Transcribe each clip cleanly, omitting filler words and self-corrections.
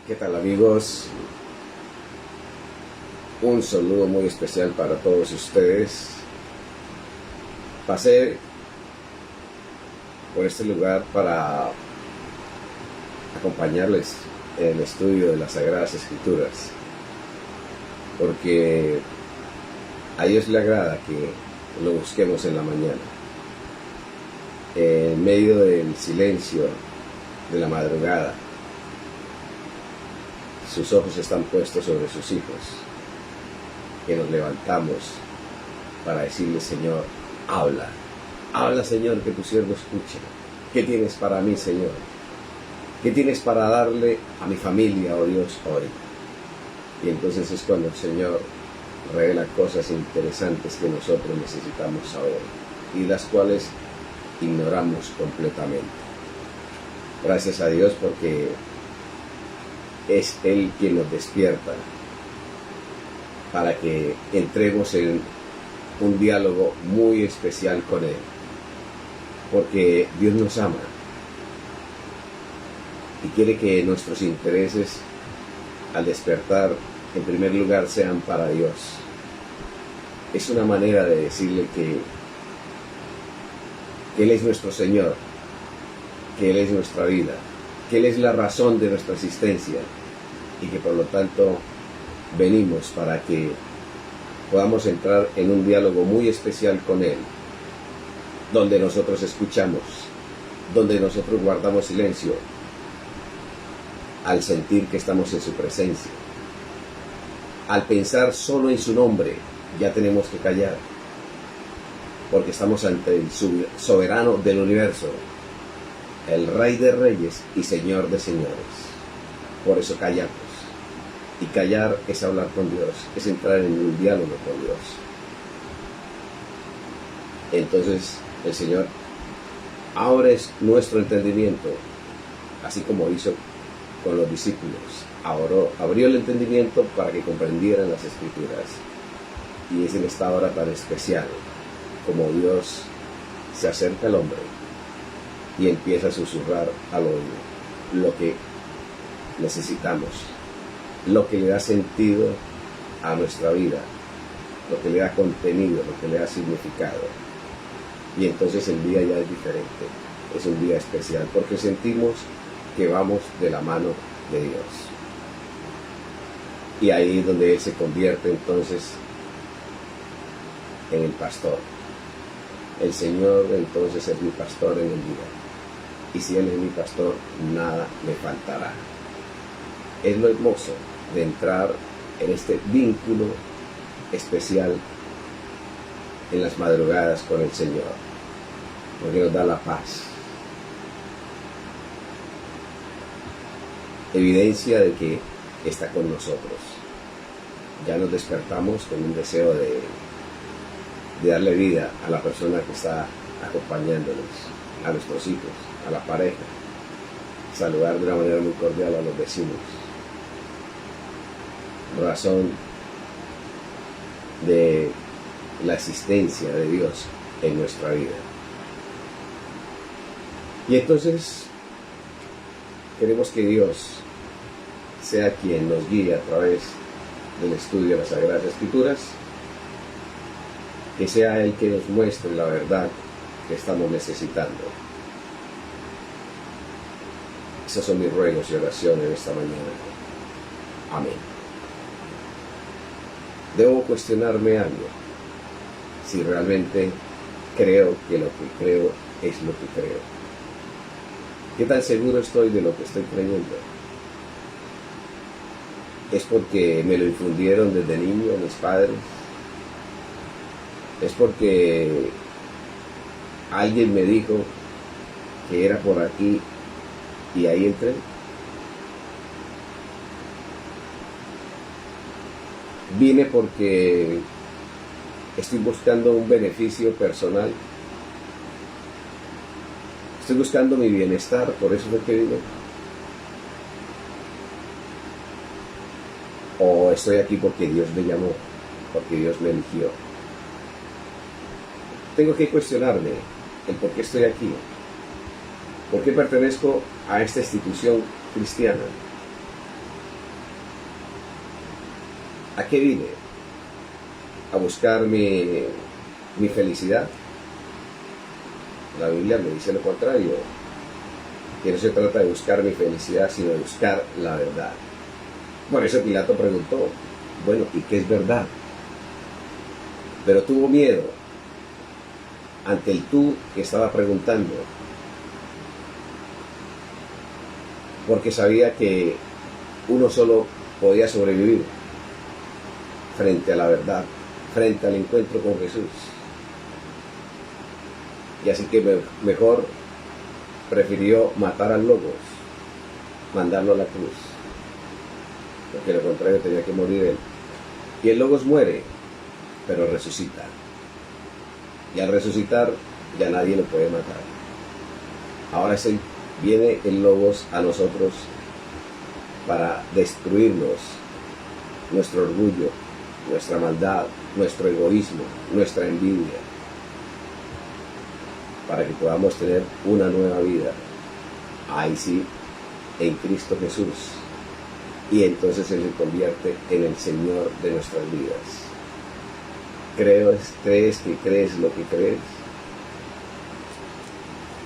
¿Qué tal, amigos? Un saludo muy especial para todos ustedes. Pasé por este lugar para acompañarles en el estudio de las Sagradas Escrituras, porque a Dios le agrada que lo busquemos en la mañana, en medio del silencio de la madrugada. Sus ojos están puestos sobre sus hijos, que nos levantamos para decirle: Señor, habla, habla, Señor, que tu siervo escuche. ¿Qué tienes para mí, Señor? ¿Qué tienes para darle a mi familia, oh Dios, hoy? Y entonces es cuando el Señor revela cosas interesantes que nosotros necesitamos saber y las cuales ignoramos completamente. Gracias a Dios, porque es Él quien nos despierta para que entremos en un diálogo muy especial con Él, porque Dios nos ama y quiere que nuestros intereses al despertar en primer lugar sean para Dios. Es una manera de decirle que Él es nuestro Señor, que Él es nuestra vida, que Él es la razón de nuestra existencia, y que por lo tanto venimos para que podamos entrar en un diálogo muy especial con Él, donde nosotros escuchamos, donde nosotros guardamos silencio al sentir que estamos en su presencia. Al pensar solo en su nombre, ya tenemos que callar, porque estamos ante el soberano del universo, el Rey de Reyes y Señor de Señores. Por eso callamos. Y callar es hablar con Dios, es entrar en un diálogo con Dios. Entonces el Señor abre nuestro entendimiento, así como hizo con los discípulos. Abrió el entendimiento para que comprendieran las Escrituras. Y es en esta hora tan especial como Dios se acerca al hombre y empieza a susurrar al oído lo que necesitamos, lo que le da sentido a nuestra vida, lo que le da contenido, lo que le da significado. Y entonces el día ya es diferente, es un día especial, porque sentimos que vamos de la mano de Dios. Y ahí es donde Él se convierte entonces en el pastor. El Señor entonces es mi pastor en el día. Y si Él es mi pastor, nada me faltará. Es lo hermoso de entrar en este vínculo especial en las madrugadas con el Señor, porque nos da la paz. Evidencia de que está con nosotros. Ya nos despertamos con un deseo de darle vida a la persona que está acompañándonos, a nuestros hijos, a la pareja. Saludar de una manera muy cordial a los vecinos. Razón de la existencia de Dios en nuestra vida. Y entonces queremos que Dios sea quien nos guíe a través del estudio de las Sagradas Escrituras, que sea Él que nos muestre la verdad que estamos necesitando. Esos son mis ruegos y oraciones esta mañana. Amén. Debo cuestionarme algo, si realmente creo que lo que creo es lo que creo. ¿Qué tan seguro estoy de lo que estoy creyendo? ¿Es porque me lo infundieron desde niño mis padres? ¿Es porque alguien me dijo que era por aquí y ahí entré? ¿Vine porque estoy buscando un beneficio personal? ¿Estoy buscando mi bienestar? ¿Por eso fue que vine? ¿O estoy aquí porque Dios me llamó, porque Dios me eligió? Tengo que cuestionarme el por qué estoy aquí, por qué pertenezco a esta institución cristiana, ¿A qué vine? ¿A buscar mi felicidad? La Biblia me dice lo contrario, que no se trata de buscar mi felicidad, sino de buscar la verdad. Por eso Pilato preguntó, bueno, ¿y qué es verdad? Pero tuvo miedo ante el tú que estaba preguntando, porque sabía que uno solo podía sobrevivir frente a la verdad, frente al encuentro con Jesús. Y así que mejor prefirió matar al Logos, mandarlo a la cruz, porque de lo contrario tenía que morir él. Y el Logos muere, pero resucita. Y al resucitar ya nadie lo puede matar. Ahora viene el Logos a nosotros para destruirnos, nuestro orgullo, nuestra maldad, nuestro egoísmo, nuestra envidia, para que podamos tener una nueva vida, ahí sí, en Cristo Jesús. Y entonces Él se convierte en el Señor de nuestras vidas. ¿Crees que crees lo que crees?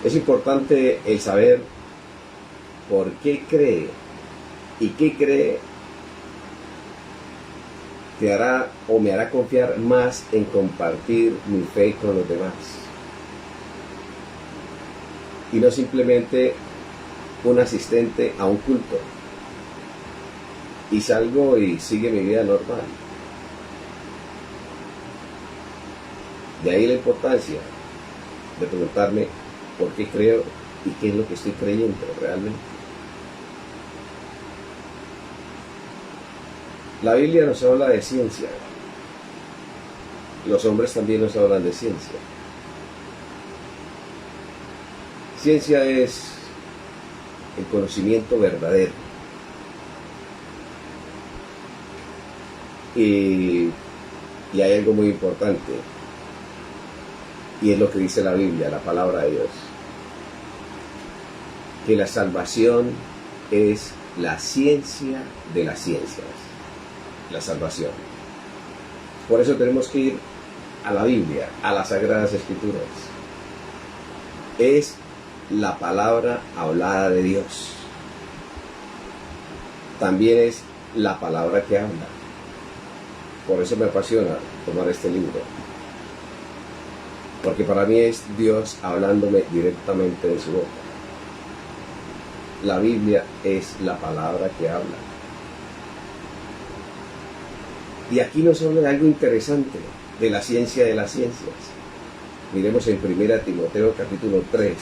Es importante el saber por qué cree y qué cree te hará o me hará confiar más en compartir mi fe con los demás. Y no simplemente un asistente a un culto. Y salgo y sigue mi vida normal. De ahí la importancia de preguntarme por qué creo y qué es lo que estoy creyendo realmente. La Biblia nos habla de ciencia. Los hombres también nos hablan de ciencia. Ciencia es el conocimiento verdadero. Y hay algo muy importante. Y es lo que dice la Biblia, la palabra de Dios. Que la salvación es la ciencia de las ciencias. La salvación. Por eso tenemos que ir a la Biblia, a las Sagradas Escrituras. Es la palabra hablada de Dios. También es la palabra que habla. Por eso me apasiona tomar este libro. Porque para mí es Dios hablándome directamente de su boca. La Biblia es la palabra que habla. Y aquí nos habla de algo interesante, de la ciencia de las ciencias. Miremos en 1 Timoteo capítulo 3,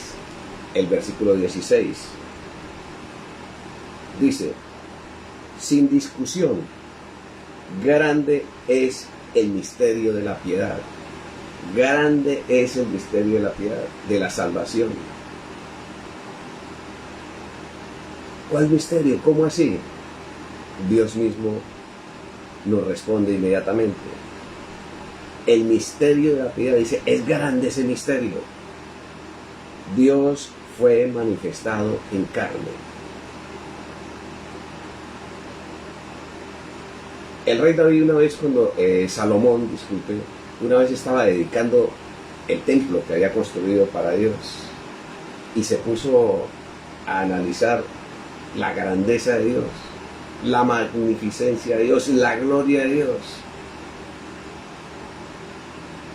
el versículo 16. Dice, sin discusión, grande es el misterio de la piedad. Grande es el misterio de la piedad, de la salvación. ¿Cuál misterio? ¿Cómo así? Dios mismo nos responde inmediatamente. El misterio de la piedad, dice, es grande ese misterio. Dios fue manifestado en carne. El rey David una vez Salomón, una vez estaba dedicando el templo que había construido para Dios y se puso a analizar la grandeza de Dios, la magnificencia de Dios, la gloria de Dios.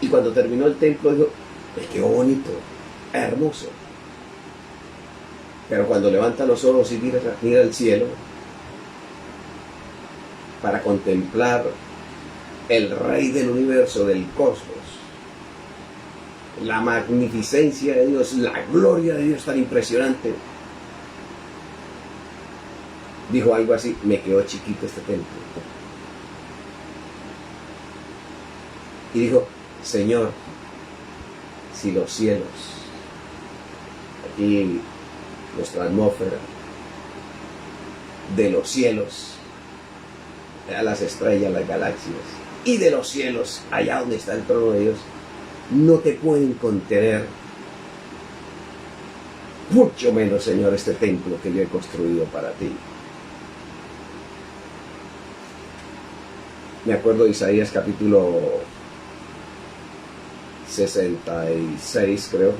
Y cuando terminó el templo dijo, pues qué bonito, hermoso. Pero cuando levanta los ojos y mira al cielo para contemplar el Rey del universo, del cosmos, la magnificencia de Dios, la gloria de Dios tan impresionante, dijo algo así, me quedó chiquito este templo. Y dijo, Señor, si los cielos, aquí nuestra atmósfera, de los cielos, a las estrellas, las galaxias, y de los cielos, allá donde está el trono de Dios, no te pueden contener, mucho menos, Señor, este templo que yo he construido para ti. Me acuerdo de Isaías capítulo 66, creo.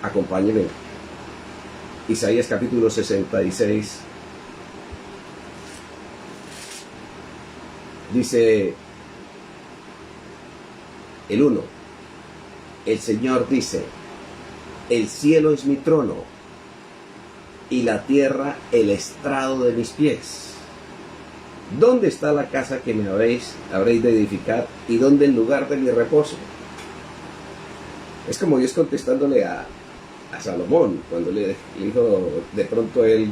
Acompáñenme. Isaías capítulo 66. Dice el 1. El Señor dice: el cielo es mi trono y la tierra el estrado de mis pies. ¿Dónde está la casa que me habréis de edificar y dónde el lugar de mi reposo? Es como Dios contestándole a Salomón, cuando le dijo de pronto él,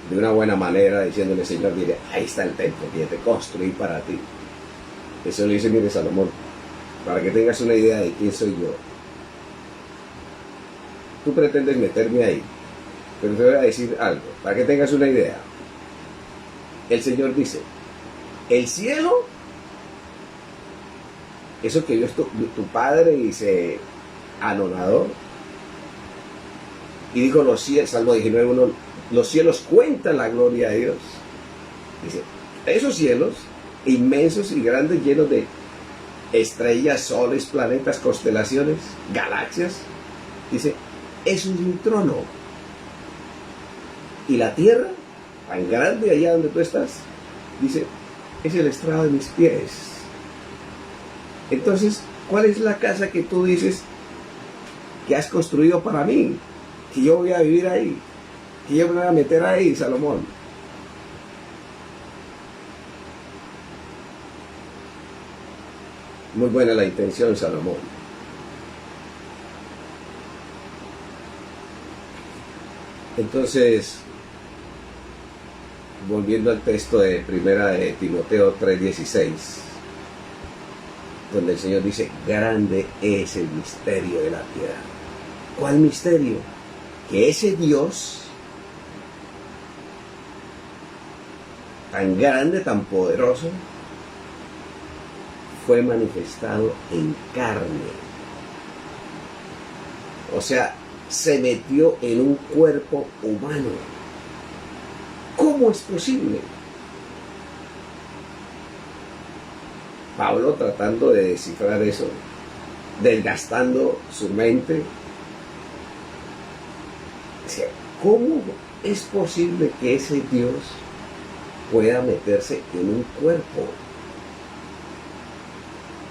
de una buena manera, diciéndole: Señor, mire, ahí está el templo que te construí para ti. Eso le dice: mire, Salomón, para que tengas una idea de quién soy yo. Tú pretendes meterme ahí, pero te voy a decir algo, para que tengas una idea. El Señor dice: el cielo, eso que vio tu padre y se anonadó, y dijo los cielos, Salmo 19:1, los cielos cuentan la gloria de Dios. Dice, esos cielos inmensos y grandes, llenos de estrellas, soles, planetas, constelaciones, galaxias, dice, eso es mi trono. Y la tierra, tan grande allá donde tú estás, dice, es el estrado de mis pies. Entonces, ¿cuál es la casa que tú dices que has construido para mí? Que yo voy a vivir ahí, que yo me voy a meter ahí, Salomón. Muy buena la intención, Salomón. Entonces, volviendo al texto de primera de Timoteo 3:16, donde el Señor dice, grande es el misterio de la tierra. ¿Cuál misterio? Que ese Dios tan grande, tan poderoso, fue manifestado en carne. O sea, se metió en un cuerpo humano. ¿Cómo es posible? Pablo, tratando de descifrar eso, desgastando su mente, decía, ¿cómo es posible que ese Dios pueda meterse en un cuerpo?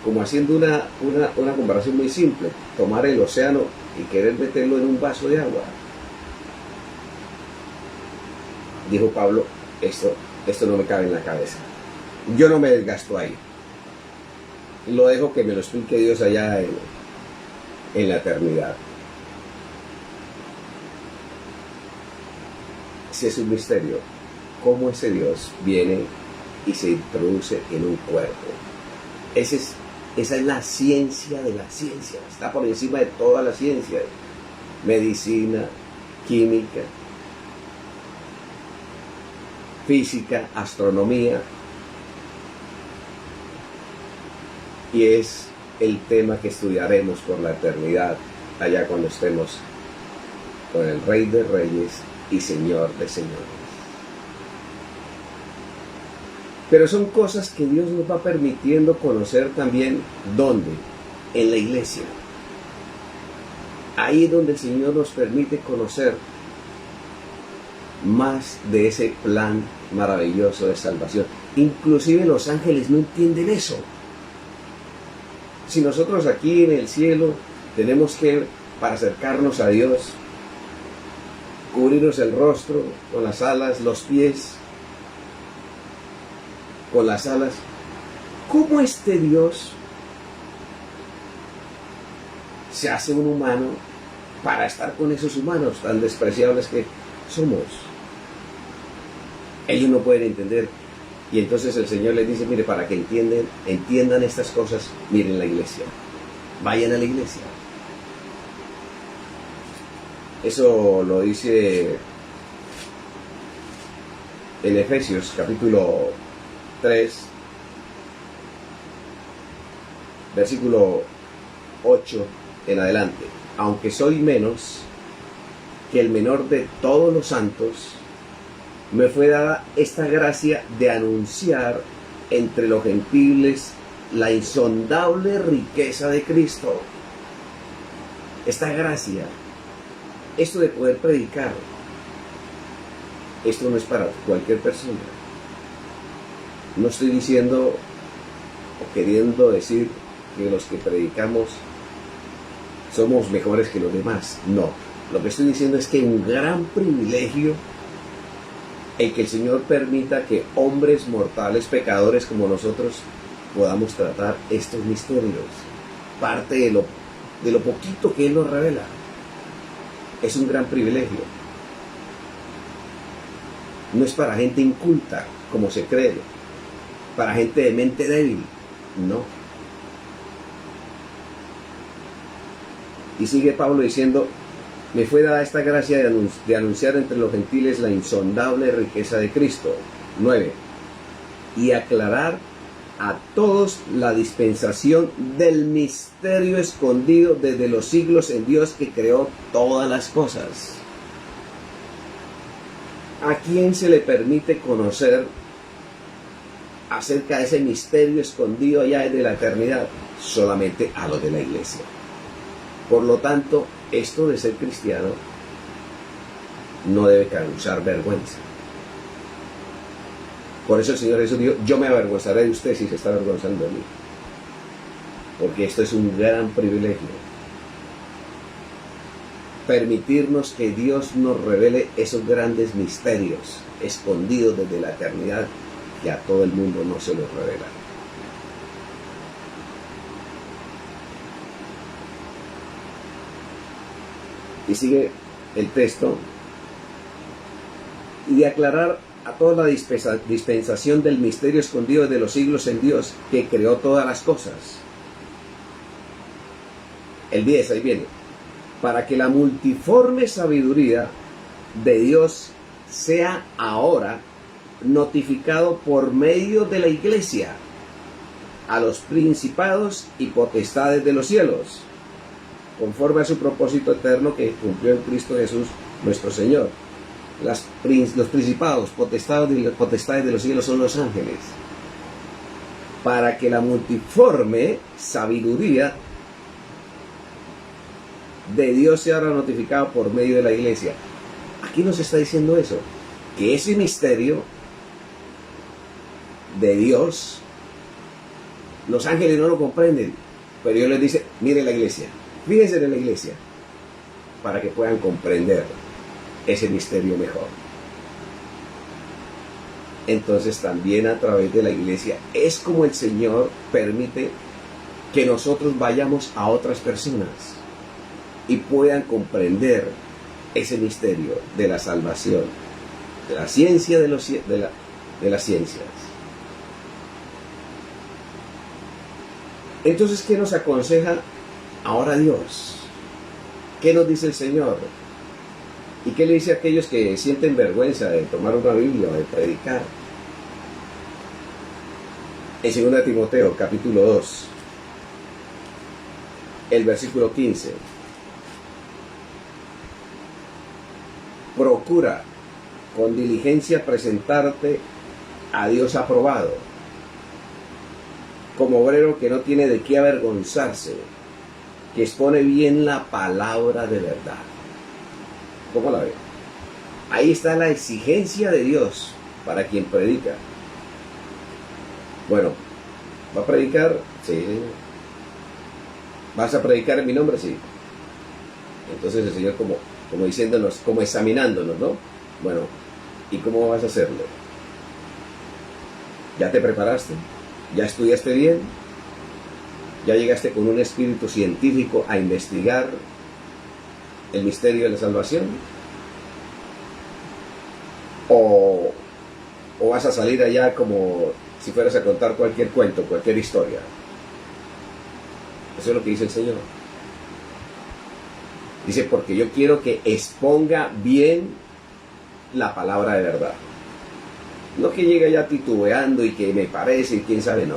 Como haciendo una comparación muy simple, tomar el océano y querer meterlo en un vaso de agua. Dijo Pablo, esto no me cabe en la cabeza. Yo no me desgasto ahí. Lo dejo que me lo explique Dios allá en la eternidad. Si es un misterio, cómo ese Dios viene y se introduce en un cuerpo. Esa es la ciencia de la ciencia. Está por encima de toda la ciencia. Medicina, química, física, astronomía. Y es el tema que estudiaremos por la eternidad, allá cuando estemos con el Rey de Reyes y Señor de Señores. Pero son cosas que Dios nos va permitiendo conocer también. ¿Dónde? En la iglesia. Ahí es donde el Señor nos permite conocer más de ese plan maravilloso de salvación. Inclusive los ángeles no entienden eso. Si nosotros aquí en el cielo tenemos que, para acercarnos a Dios, cubrirnos el rostro con las alas, los pies con las alas, ¿cómo este Dios se hace un humano para estar con esos humanos tan despreciables que somos? Ellos no pueden entender. Y entonces el Señor les dice, mire, para que entiendan estas cosas, miren la iglesia. Vayan a la iglesia. Eso lo dice en Efesios capítulo 3, versículo 8 en adelante. Aunque soy menos que el menor de todos los santos, me fue dada esta gracia de anunciar entre los gentiles la insondable riqueza de Cristo. Esta gracia, esto de poder predicar, esto no es para cualquier persona. No estoy diciendo o queriendo decir que los que predicamos somos mejores que los demás. No, lo que estoy diciendo es que es un gran privilegio el que el Señor permita que hombres mortales, pecadores como nosotros, podamos tratar estos misterios. Parte de lo poquito que Él nos revela. Es un gran privilegio. No es para gente inculta, como se cree, para gente de mente débil, no. Y sigue Pablo diciendo: me fue dada esta gracia de anunciar entre los gentiles la insondable riqueza de Cristo. 9. Y aclarar a todos la dispensación del misterio escondido desde los siglos en Dios que creó todas las cosas. ¿A quién se le permite conocer acerca de ese misterio escondido allá desde la eternidad? Solamente a los de la iglesia. Por lo tanto, esto de ser cristiano no debe causar vergüenza. Por eso el Señor Jesús dijo: yo me avergonzaré de usted si se está avergonzando de mí. Porque esto es un gran privilegio. Permitirnos que Dios nos revele esos grandes misterios escondidos desde la eternidad que a todo el mundo no se los revela. Y sigue el texto: y de aclarar a toda la dispensación del misterio escondido de los siglos en Dios que creó todas las cosas. El 10, ahí viene: para que la multiforme sabiduría de Dios sea ahora notificado por medio de la iglesia a los principados y potestades de los cielos, conforme a su propósito eterno que cumplió en Cristo Jesús nuestro Señor. Los principados, potestades de los cielos son los ángeles. Para que la multiforme sabiduría de Dios sea ahora notificada por medio de la iglesia. Aquí nos está diciendo eso, que ese misterio de Dios, los ángeles no lo comprenden, pero Dios les dice: mire la iglesia, fíjense en la iglesia, para que puedan comprender ese misterio mejor. Entonces también a través de la iglesia es como el Señor permite que nosotros vayamos a otras personas y puedan comprender ese misterio de la salvación, de la ciencia de las ciencias. Entonces, ¿qué nos aconseja ahora Dios? ¿Qué nos dice el Señor? ¿Y qué le dice a aquellos que sienten vergüenza de tomar una Biblia o de predicar? En 2 Timoteo, capítulo 2, el versículo 15. Procura con diligencia presentarte a Dios aprobado, como obrero que no tiene de qué avergonzarse, que expone bien la palabra de verdad. ¿Cómo la ve? Ahí está la exigencia de Dios para quien predica. Bueno, ¿va a predicar? Sí. ¿Vas a predicar en mi nombre? Sí. Entonces el Señor como diciéndonos, como examinándonos, ¿no? Bueno, ¿y cómo vas a hacerlo? ¿Ya te preparaste? ¿Ya estudiaste bien? ¿Ya llegaste con un espíritu científico a investigar el misterio de la salvación? ¿O vas a salir allá como si fueras a contar cualquier cuento, cualquier historia? Eso es lo que dice el Señor. Dice: porque yo quiero que exponga bien la palabra de verdad. No que llegue allá titubeando y que me parece y quién sabe, no.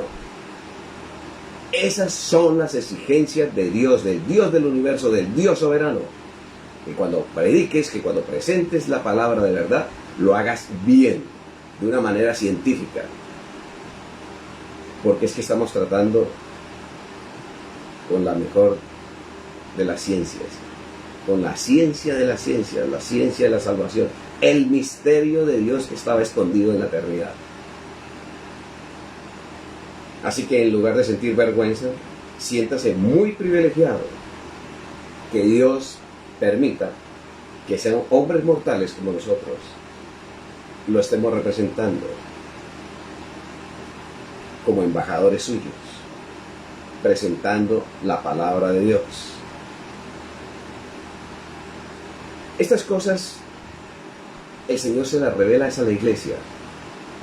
Esas son las exigencias de Dios, del Dios del universo, del Dios soberano. Que cuando prediques, que cuando presentes la palabra de verdad, lo hagas bien, de una manera científica. porque es que estamos tratando con la mejor de las ciencias, con la ciencia de la ciencia, la ciencia de la salvación, el misterio de Dios que estaba escondido en la eternidad. Así que en lugar de sentir vergüenza, siéntase muy privilegiado que Dios permita que sean hombres mortales como nosotros lo estemos representando como embajadores suyos, presentando la palabra de Dios. Estas cosas el Señor se las revela a la iglesia,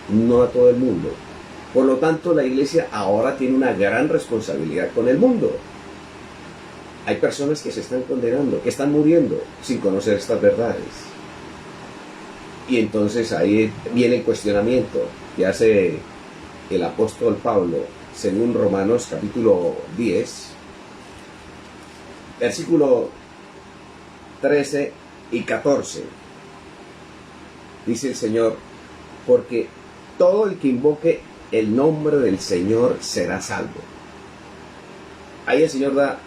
no a todo el mundo. Por lo tanto, la iglesia ahora tiene una gran responsabilidad con el mundo. Hay personas que se están condenando, que están muriendo sin conocer estas verdades. Y entonces ahí viene el cuestionamiento que hace el apóstol Pablo, según Romanos capítulo 10, versículo 13 y 14. Dice el Señor, porque todo el que invoque el nombre del Señor será salvo. Ahí el Señor da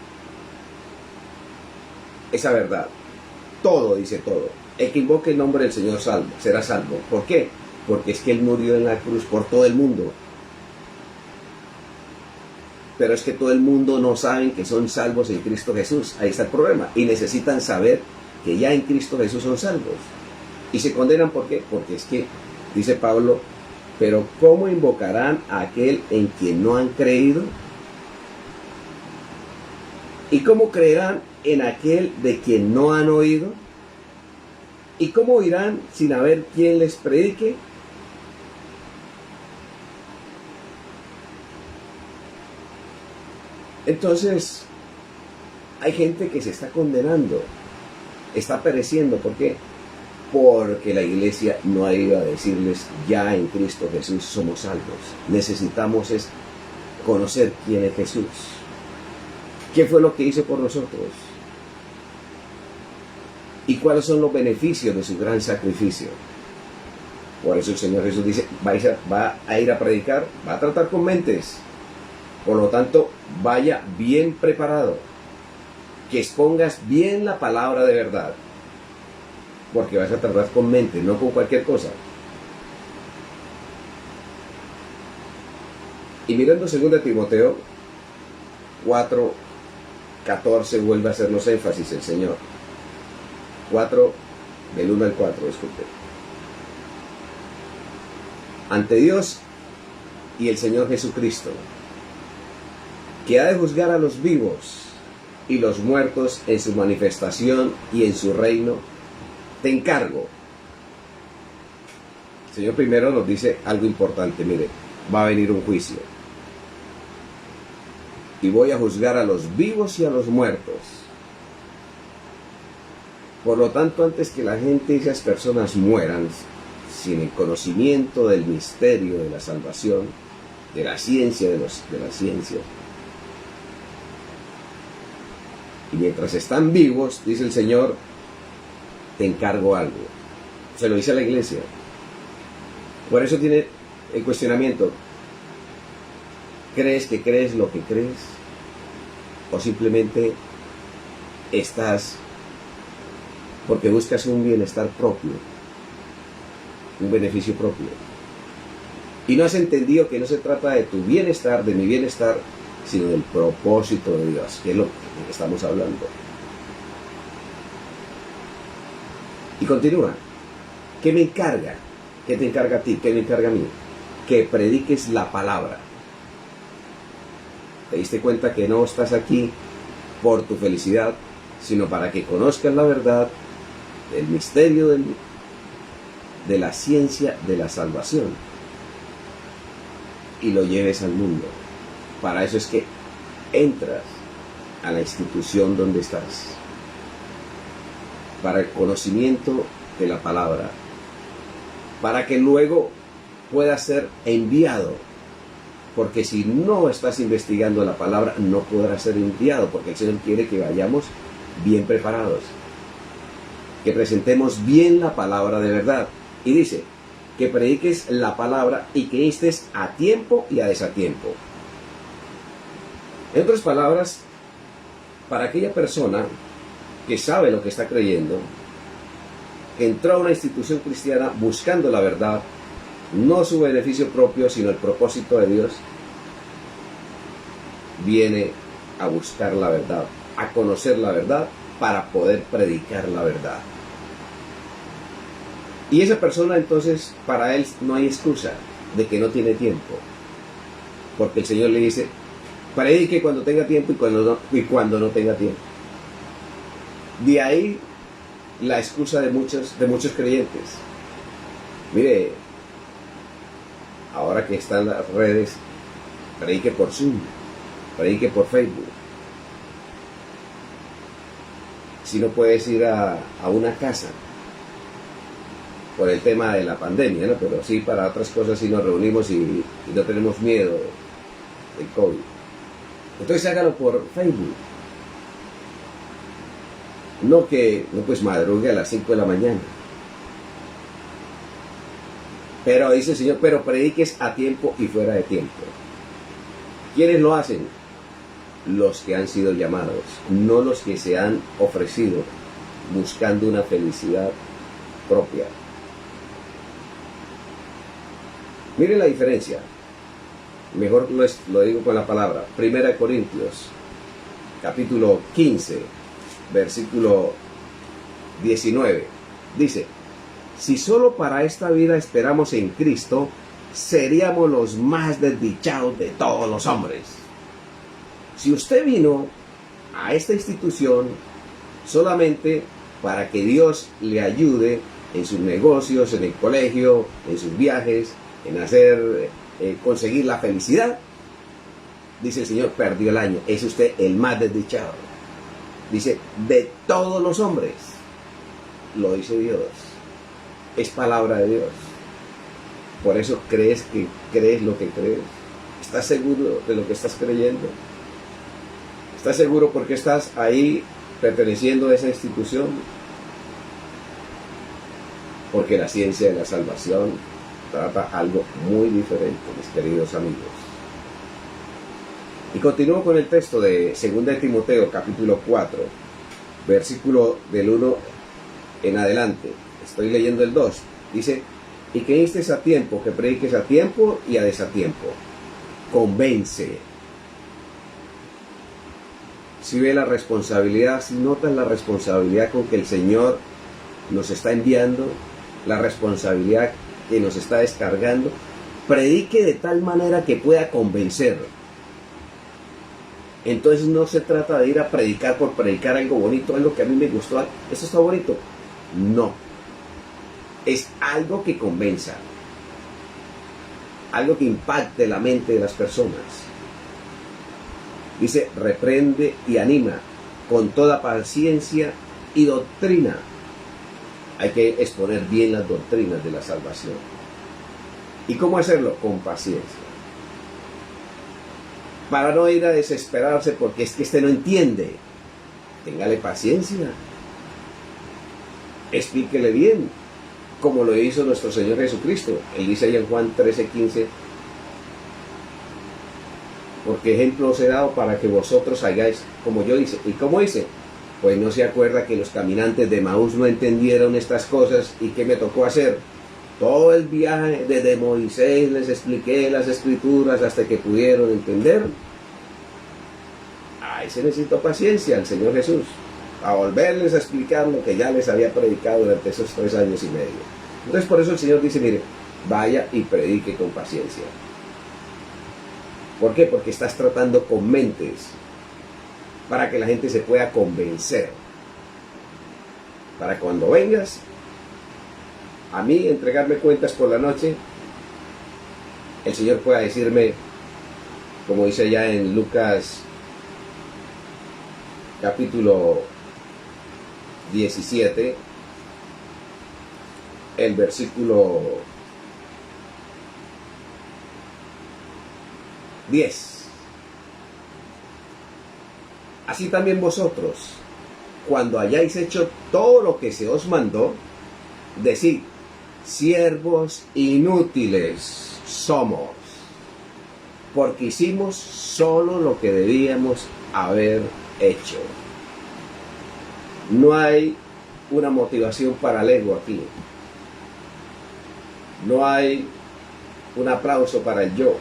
esa verdad. Todo, dice todo. El que invoque el nombre del Señor será salvo. ¿Por qué? Porque es que Él murió en la cruz por todo el mundo. Pero es que todo el mundo no saben que son salvos en Cristo Jesús. Ahí está el problema. Y necesitan saber que ya en Cristo Jesús son salvos. Y se condenan, ¿por qué? Porque es que, dice Pablo, pero ¿cómo invocarán a aquel en quien no han creído? ¿Y cómo creerán en aquel de quien no han oído? ¿Y cómo irán sin haber quien les predique? Entonces, hay gente que se está condenando, está pereciendo. ¿Por qué? Porque la iglesia no ha ido a decirles, ya en Cristo Jesús somos salvos. Necesitamos es conocer quién es Jesús. ¿Qué fue lo que hizo por nosotros? ¿Y cuáles son los beneficios de su gran sacrificio? Por eso el Señor Jesús dice, va a ir a predicar, va a tratar con mentes. Por lo tanto, vaya bien preparado, que expongas bien la palabra de verdad, porque vas a tratar con mente, no con cualquier cosa. Y mirando 2 Timoteo 4:14 vuelve a hacernos énfasis el Señor. 4, del 1 al 4, disculpe. Ante Dios y el Señor Jesucristo, que ha de juzgar a los vivos y los muertos en su manifestación y en su reino, te encargo. El Señor primero nos dice algo importante, mire, va a venir un juicio. Y voy a juzgar a los vivos y a los muertos. Por lo tanto, antes que la gente y esas personas mueran sin el conocimiento del misterio de la salvación, de la ciencia de la ciencia, y mientras están vivos, dice el Señor, te encargo algo. Se lo dice a la iglesia. Por eso tiene el cuestionamiento. ¿Crees que crees lo que crees? ¿O simplemente estás porque buscas un bienestar propio, un beneficio propio? Y no has entendido que no se trata de tu bienestar, de mi bienestar, sino del propósito de Dios, que es lo que estamos hablando. Y continúa. ¿Qué me encarga? ¿Qué te encarga a ti? ¿Qué me encarga a mí? Que prediques la palabra. ¿Te diste cuenta que no estás aquí por tu felicidad, sino para que conozcas la verdad del misterio de la ciencia de la salvación y lo lleves al mundo? Para eso es que entras a la institución donde estás, para el conocimiento de la palabra, para que luego puedas ser enviado, porque si no estás investigando la palabra no podrás ser enviado, porque el Señor quiere que vayamos bien preparados, que presentemos bien la palabra de verdad. Y dice, que prediques la palabra y que instes a tiempo y a desatiempo. En otras palabras, para aquella persona que sabe lo que está creyendo, que entró a una institución cristiana buscando la verdad, no su beneficio propio, sino el propósito de Dios, viene a buscar la verdad, a conocer la verdad para poder predicar la verdad. Y esa persona entonces, para él no hay excusa de que no tiene tiempo, porque el Señor le dice, predique cuando tenga tiempo y cuando no tenga tiempo. De ahí la excusa de muchos creyentes. Mire, ahora que están las redes, predique por Zoom, predique por Facebook. Si no puedes ir a una casa por el tema de la pandemia, ¿no? Pero sí para otras cosas sí nos reunimos y no tenemos miedo del COVID. Entonces hágalo por Facebook. No pues madrugue a las 5 de la mañana. Pero dice el Señor, pero prediques a tiempo y fuera de tiempo. ¿Quiénes lo hacen? Los que han sido llamados, no los que se han ofrecido buscando una felicidad propia. Miren la diferencia. Mejor lo digo con la palabra. 1 Corintios, capítulo 15, versículo 19. Dice, si solo para esta vida esperamos en Cristo, seríamos los más desdichados de todos los hombres. Si usted vino a esta institución solamente para que Dios le ayude en sus negocios, en el colegio, en sus viajes, en conseguir la felicidad, dice el Señor, perdió el año. Es usted el más desdichado. Dice, de todos los hombres, lo dice Dios. Es palabra de Dios. Por eso crees lo que crees. ¿Estás seguro de lo que estás creyendo? ¿Estás seguro porque estás ahí perteneciendo a esa institución? Porque la ciencia de la salvación trata algo muy diferente, mis queridos amigos. Y continúo con el texto de 2 de Timoteo, capítulo 4, versículo del 1 en adelante. Estoy leyendo el 2. Dice, y que instes a tiempo, que prediques a tiempo y a desatiempo. Convence. Si ve la responsabilidad, si notas la responsabilidad con que el Señor nos está enviando, la responsabilidad que nos está descargando, predique de tal manera que pueda convencer. Entonces no se trata de ir a predicar por predicar algo bonito, algo que a mí me gustó, esto está bonito. No. Es algo que convenza, algo que impacte la mente de las personas. Dice, reprende y anima con toda paciencia y doctrina. Hay que exponer bien las doctrinas de la salvación. ¿Y cómo hacerlo? Con paciencia. Para no ir a desesperarse porque es que este no entiende. Téngale paciencia. Explíquele bien, como lo hizo nuestro Señor Jesucristo. Él dice ahí en Juan 13:15, porque ejemplo os he dado para que vosotros hagáis como yo hice. ¿Y cómo hice? Pues no se acuerda que los caminantes de Maús no entendieron estas cosas. ¿Y qué me tocó hacer? Todo el viaje desde Moisés les expliqué las escrituras hasta que pudieron entender. Ahí se necesitó paciencia al Señor Jesús, a volverles a explicar lo que ya les había predicado durante esos 3 años y medio. Entonces por eso el Señor dice, mire, vaya y predique con paciencia. ¿Por qué? Porque estás tratando con mentes para que la gente se pueda convencer. Para cuando vengas a mí entregarme cuentas por la noche, el Señor pueda decirme, como dice allá en Lucas capítulo 17, el versículo 10. Así también vosotros, cuando hayáis hecho todo lo que se os mandó, decid, siervos inútiles somos, porque hicimos solo lo que debíamos haber hecho. No hay una motivación para el ego aquí. No hay un aplauso para el yo.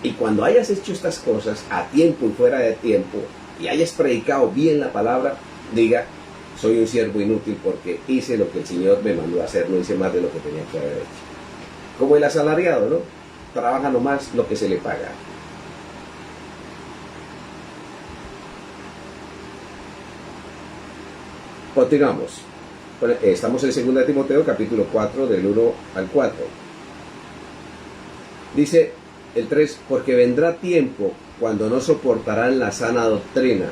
Y cuando hayas hecho estas cosas a tiempo y fuera de tiempo, y hayas predicado bien la palabra, diga: soy un siervo inútil porque hice lo que el Señor me mandó a hacer, no hice más de lo que tenía que haber hecho. Como el asalariado, ¿no? Trabaja nomás lo que se le paga. Continuamos. Estamos en 2 Timoteo capítulo 4 del 1 al 4. Dice el 3: porque vendrá tiempo cuando no soportarán la sana doctrina.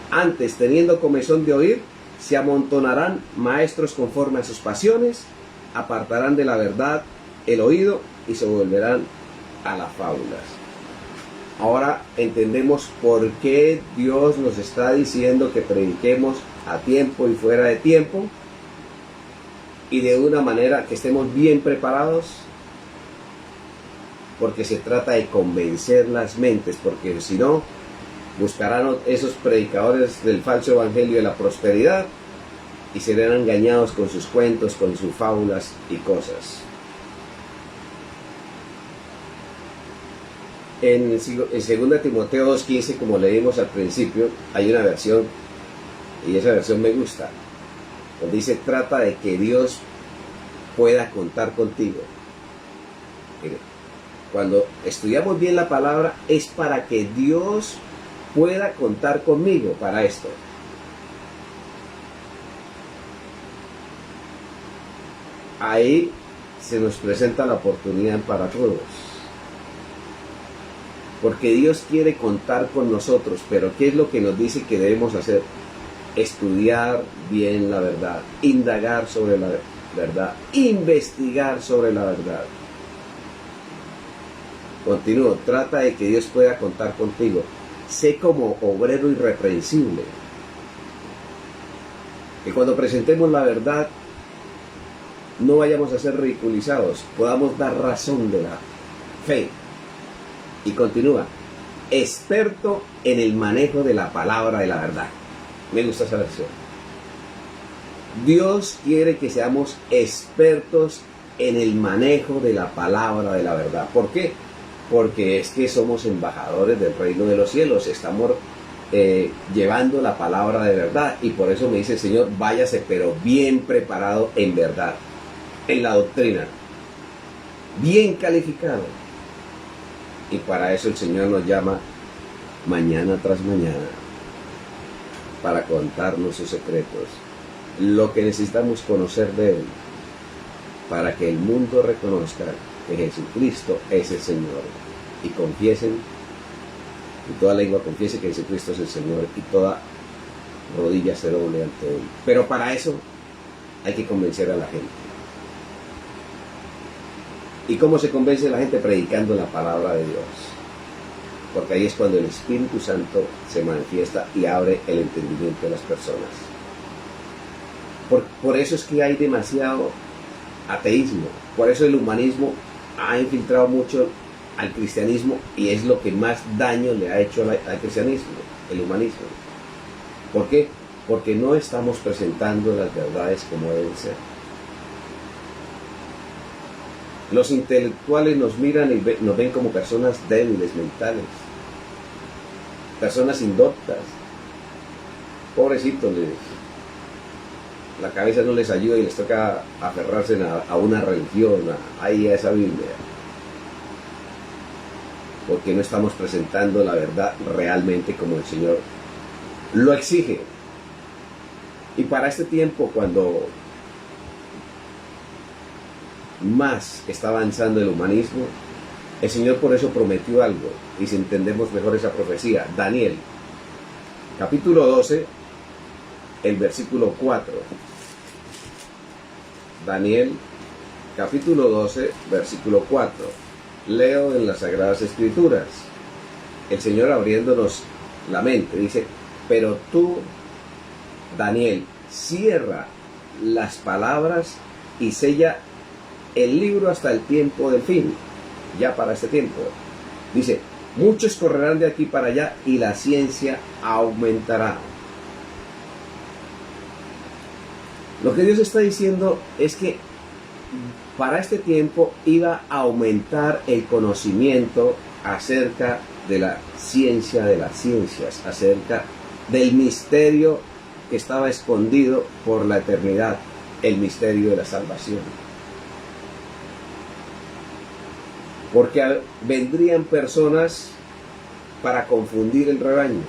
Antes, teniendo comezón de oír, se amontonarán maestros conforme a sus pasiones, apartarán de la verdad el oído y se volverán a las fábulas. Ahora entendemos por qué Dios nos está diciendo que prediquemos a tiempo y fuera de tiempo, y de una manera que estemos bien preparados, porque se trata de convencer las mentes, porque si no, buscarán esos predicadores del falso evangelio de la prosperidad y serán engañados con sus cuentos, con sus fábulas y cosas. En 2 Timoteo 2:15, como leímos al principio, hay una versión, y esa versión me gusta, donde dice: trata de que Dios pueda contar contigo. Mire, cuando estudiamos bien la palabra, es para que Dios pueda contar conmigo para esto. Ahí se nos presenta la oportunidad para todos. Porque Dios quiere contar con nosotros, pero ¿qué es lo que nos dice que debemos hacer? Estudiar bien la verdad, indagar sobre la verdad, investigar sobre la verdad. Continúo: trata de que Dios pueda contar contigo. Sé como obrero irreprensible, que cuando presentemos la verdad no vayamos a ser ridiculizados, podamos dar razón de la fe. Y continúa: experto en el manejo de la palabra de la verdad. Me gusta esa versión. Dios quiere que seamos expertos en el manejo de la palabra de la verdad. ¿Por qué? Porque es que somos embajadores del reino de los cielos. Estamos llevando la palabra de verdad. Y por eso me dice el Señor: váyase pero bien preparado en verdad, en la doctrina, bien calificado. Y para eso el Señor nos llama mañana tras mañana, para contarnos sus secretos, lo que necesitamos conocer de Él, para que el mundo reconozca que Jesucristo es el Señor, y confiesen, y toda lengua confiese que Jesucristo es el Señor, y toda rodilla se doble ante Él. Pero para eso hay que convencer a la gente. ¿Y cómo se convence a la gente? Predicando la palabra de Dios. Porque ahí es cuando el Espíritu Santo se manifiesta y abre el entendimiento de las personas. Por eso es que hay demasiado ateísmo. Por eso el humanismo ha infiltrado mucho al cristianismo, y es lo que más daño le ha hecho al cristianismo, el humanismo. ¿Por qué? Porque no estamos presentando las verdades como deben ser. Los intelectuales nos miran y nos ven como personas débiles mentales, personas indoctas. Pobrecitos, la cabeza no les ayuda y les toca aferrarse a una religión, a esa Biblia, porque no estamos presentando la verdad realmente como el Señor lo exige. Y para este tiempo, cuando más está avanzando el humanismo, el Señor por eso prometió algo, y si entendemos mejor esa profecía, Daniel capítulo 12, el versículo 4. Daniel capítulo 12, versículo 4. Leo en las Sagradas Escrituras, el Señor abriéndonos la mente, dice: pero tú, Daniel, cierra las palabras y sella el libro hasta el tiempo del fin, ya para este tiempo. Dice, muchos correrán de aquí para allá y la ciencia aumentará. Lo que Dios está diciendo es que para este tiempo iba a aumentar el conocimiento acerca de la ciencia de las ciencias, acerca del misterio que estaba escondido por la eternidad, el misterio de la salvación. Porque vendrían personas para confundir el rebaño,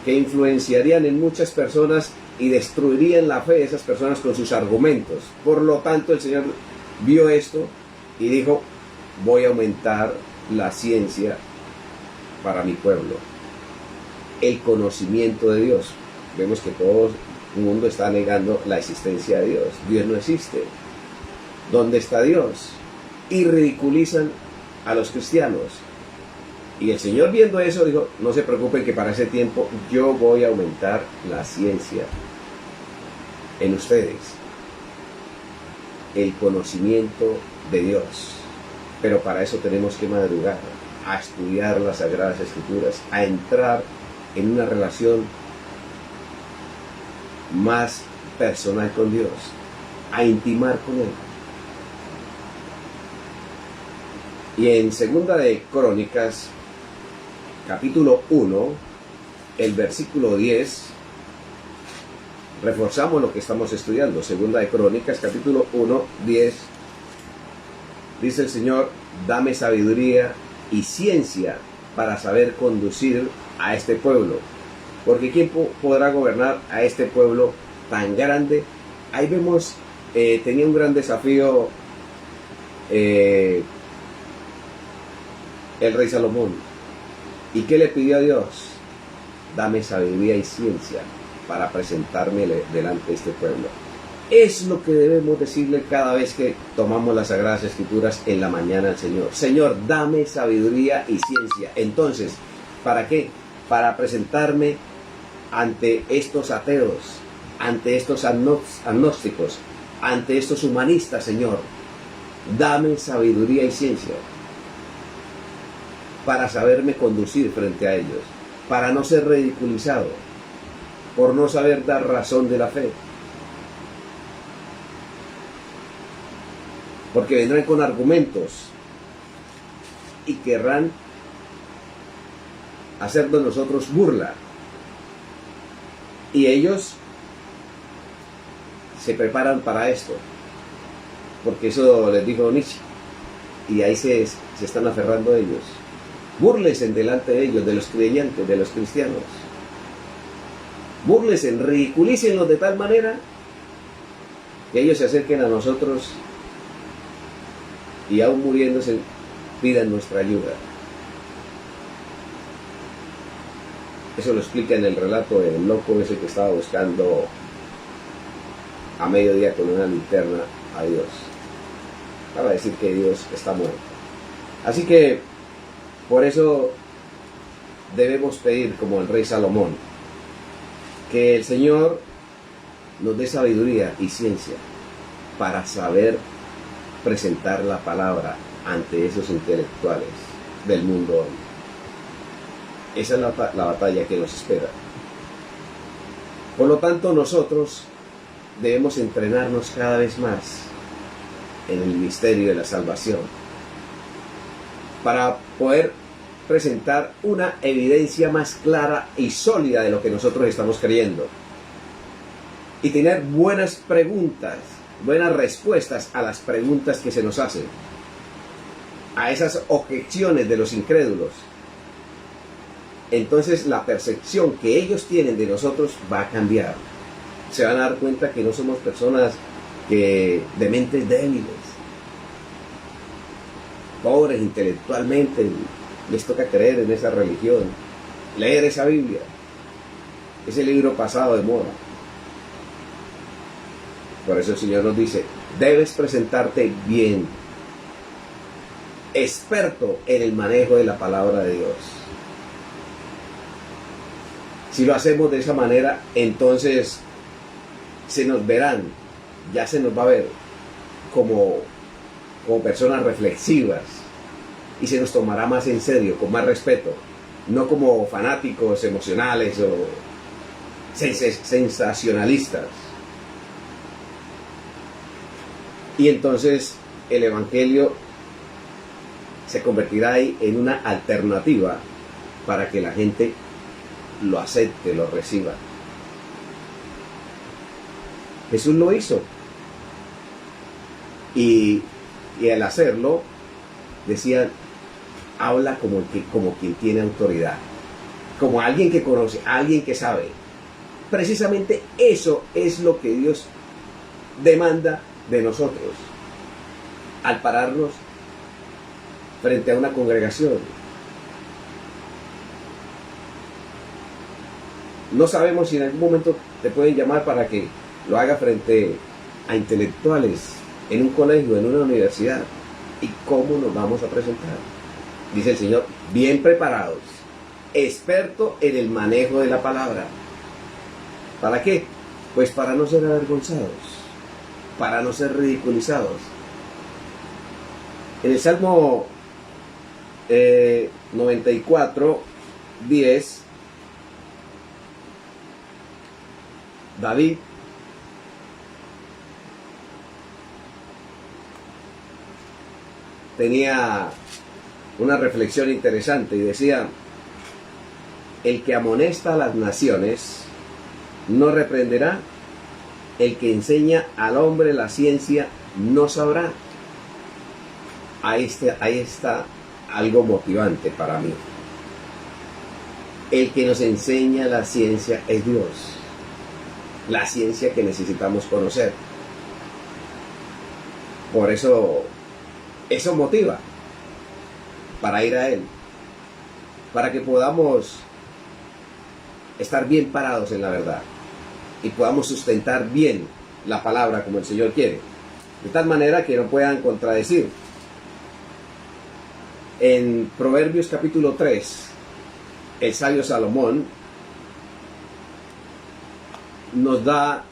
que influenciarían en muchas personas y destruirían la fe de esas personas con sus argumentos. Por lo tanto, el Señor vio esto y dijo, voy a aumentar la ciencia para mi pueblo, el conocimiento de Dios. Vemos que todo el mundo está negando la existencia de Dios. Dios no existe. ¿Dónde está Dios? Y ridiculizan a los cristianos. Y el Señor, viendo eso, dijo, no se preocupen, que para ese tiempo yo voy a aumentar la ciencia en ustedes, el conocimiento de Dios. Pero para eso tenemos que madrugar, a estudiar las Sagradas Escrituras, a entrar en una relación más personal con Dios, a intimar con Él. Y en Segunda de Crónicas, capítulo 1, el versículo 10, reforzamos lo que estamos estudiando. Segunda de Crónicas, capítulo 1, 10, dice el Señor, dame sabiduría y ciencia para saber conducir a este pueblo. Porque ¿quién podrá gobernar a este pueblo tan grande? Ahí vemos, tenía un gran desafío el rey Salomón. ¿Y qué le pidió a Dios? Dame sabiduría y ciencia para presentarme delante de este pueblo. Es lo que debemos decirle cada vez que tomamos las Sagradas Escrituras en la mañana al Señor. Señor, dame sabiduría y ciencia. Entonces, ¿para qué? Para presentarme ante estos ateos, ante estos agnósticos, ante estos humanistas, Señor. Dame sabiduría y ciencia para saberme conducir frente a ellos, para no ser ridiculizado, por no saber dar razón de la fe. Porque vendrán con argumentos y querrán hacer de nosotros burla. Y ellos se preparan para esto, porque eso les dijo Nietzsche, y ahí se están aferrando a ellos. Búrlense delante de ellos, de los creyentes, de los cristianos. Búrlense, ridiculícenlos de tal manera que ellos se acerquen a nosotros y aún muriéndose pidan nuestra ayuda. Eso lo explica en el relato del loco ese que estaba buscando a mediodía con una linterna a Dios, para decir que Dios está muerto. Así que por eso debemos pedir, como el rey Salomón, que el Señor nos dé sabiduría y ciencia para saber presentar la palabra ante esos intelectuales del mundo hoy. Esa es la batalla que nos espera. Por lo tanto, nosotros debemos entrenarnos cada vez más en el misterio de la salvación, para poder presentar una evidencia más clara y sólida de lo que nosotros estamos creyendo, y tener buenas preguntas, buenas respuestas a las preguntas que se nos hacen, a esas objeciones de los incrédulos. Entonces la percepción que ellos tienen de nosotros va a cambiar. Se van a dar cuenta que no somos personas de mentes débiles, pobres intelectualmente. Les toca creer en esa religión, leer esa Biblia, ese libro pasado de moda. Por eso el Señor nos dice, debes presentarte bien, experto en el manejo de la palabra de Dios. Si lo hacemos de esa manera, entonces se nos verán, ya se nos va a ver como personas reflexivas y se nos tomará más en serio, con más respeto, no como fanáticos emocionales o sensacionalistas. Y entonces el Evangelio se convertirá ahí en una alternativa para que la gente lo acepte, lo reciba. Jesús lo hizo. Y al hacerlo, decían, habla como quien tiene autoridad, como alguien que conoce, alguien que sabe. Precisamente eso es lo que Dios demanda de nosotros al pararnos frente a una congregación. No sabemos si en algún momento te pueden llamar para que lo haga frente a intelectuales en un colegio, en una universidad. ¿Y cómo nos vamos a presentar? Dice el Señor, bien preparados, experto en el manejo de la palabra. ¿Para qué? Pues para no ser avergonzados, para no ser ridiculizados. En el Salmo 94, 10, David tenía una reflexión interesante y decía, el que amonesta a las naciones no reprenderá, el que enseña al hombre la ciencia no sabrá. Ahí está algo motivante para mí. El que nos enseña la ciencia es Dios, la ciencia que necesitamos conocer. Por eso motiva para ir a Él, para que podamos estar bien parados en la verdad y podamos sustentar bien la palabra como el Señor quiere, de tal manera que no puedan contradecir. En Proverbios capítulo 3, el sabio Salomón nos da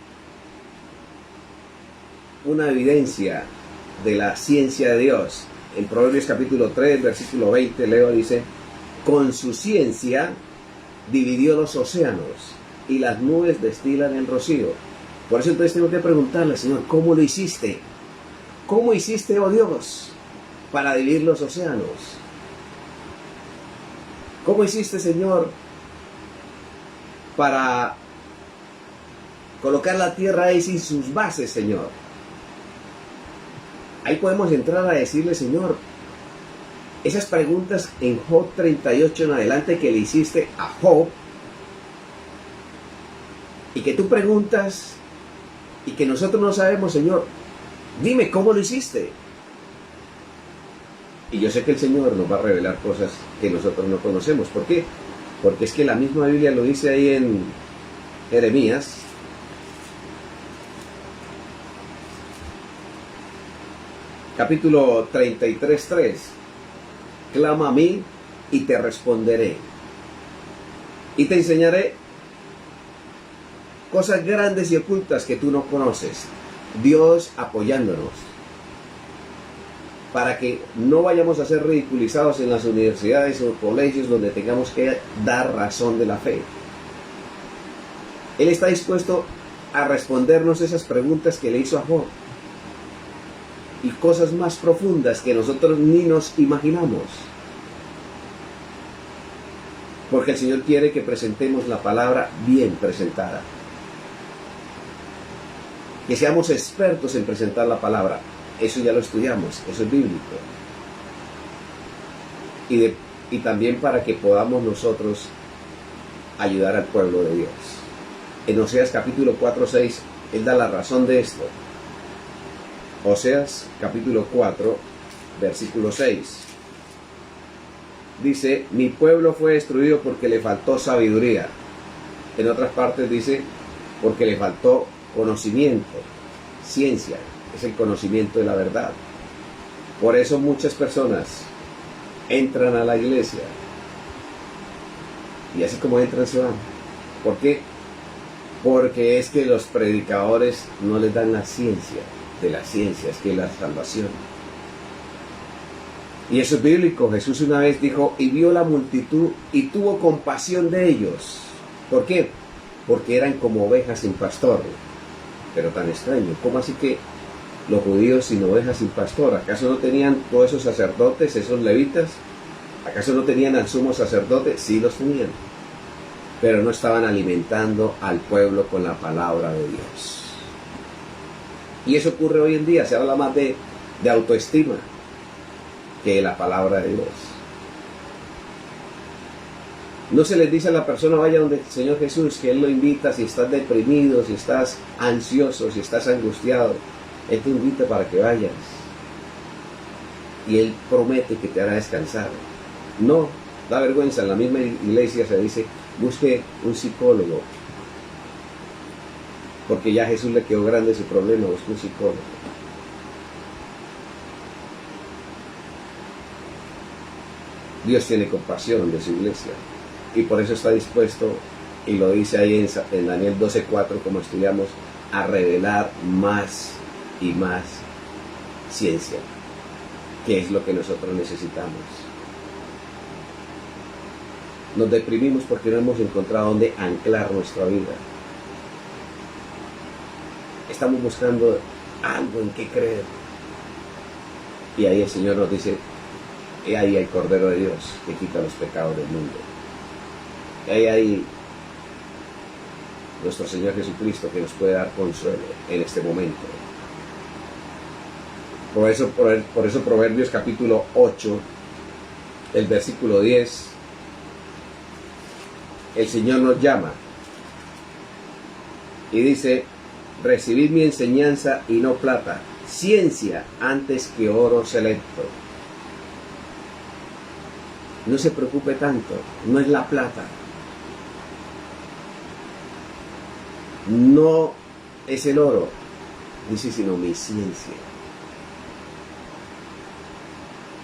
una evidencia de la ciencia de Dios. En Proverbios capítulo 3, versículo 20, leo, dice, con su ciencia dividió los océanos y las nubes destilan el rocío. Por eso entonces tengo que preguntarle, Señor, ¿cómo lo hiciste? ¿Cómo hiciste, oh Dios, para dividir los océanos? ¿Cómo hiciste, Señor, para colocar la tierra ahí sin sus bases, Señor? Ahí podemos entrar a decirle, Señor, esas preguntas en Job 38 en adelante que le hiciste a Job, y que tú preguntas, y que nosotros no sabemos, Señor, dime cómo lo hiciste. Y yo sé que el Señor nos va a revelar cosas que nosotros no conocemos. ¿Por qué? Porque es que la misma Biblia lo dice ahí en Jeremías, capítulo 33:3, clama a mí y te responderé y te enseñaré cosas grandes y ocultas que tú no conoces. Dios apoyándonos para que no vayamos a ser ridiculizados en las universidades o colegios donde tengamos que dar razón de la fe. Él está dispuesto a respondernos esas preguntas que le hizo a Job y cosas más profundas que nosotros ni nos imaginamos. Porque el Señor quiere que presentemos la palabra bien presentada. Que seamos expertos en presentar la palabra. Eso ya lo estudiamos, eso es bíblico. Y también para que podamos nosotros ayudar al pueblo de Dios. En Oseas capítulo 4:6, Él da la razón de esto. Oseas capítulo 4, versículo 6. Dice, mi pueblo fue destruido porque le faltó sabiduría. En otras partes dice, porque le faltó conocimiento, ciencia, es el conocimiento de la verdad. Por eso muchas personas entran a la iglesia y así como entran se van. ¿Por qué? Porque es que los predicadores no les dan la ciencia de las ciencias, que es la salvación. Y eso es bíblico. Jesús una vez dijo, y vio la multitud y tuvo compasión de ellos. ¿Por qué? Porque eran como ovejas sin pastor. Pero tan extraño, ¿cómo así que los judíos sin ovejas sin pastor? ¿Acaso no tenían todos esos sacerdotes, esos levitas? ¿Acaso no tenían al sumo sacerdote? Sí los tenían, pero no estaban alimentando al pueblo con la palabra de Dios. Y eso ocurre hoy en día. Se habla más de autoestima que de la palabra de Dios. No se les dice a la persona, vaya donde el Señor Jesús, que Él lo invita si estás deprimido, si estás ansioso, si estás angustiado. Él te invita para que vayas. Y Él promete que te hará descansar. No, da vergüenza. En la misma iglesia se dice, busque un psicólogo. Porque ya a Jesús le quedó grande su problema, busque un psicólogo. Dios tiene compasión de su iglesia. Y por eso está dispuesto, y lo dice ahí en Daniel 12:4, como estudiamos, a revelar más y más ciencia, que es lo que nosotros necesitamos. Nos deprimimos porque no hemos encontrado dónde anclar nuestra vida. Estamos buscando algo en qué creer. Y ahí el Señor nos dice, y ahí hay el Cordero de Dios que quita los pecados del mundo. Y ahí hay nuestro Señor Jesucristo que nos puede dar consuelo en este momento. Por eso Proverbios capítulo 8, el versículo 10, el Señor nos llama y dice, recibid mi enseñanza y no plata, ciencia antes que oro selecto. No se preocupe tanto, no es la plata, no es el oro, dice, sino mi ciencia.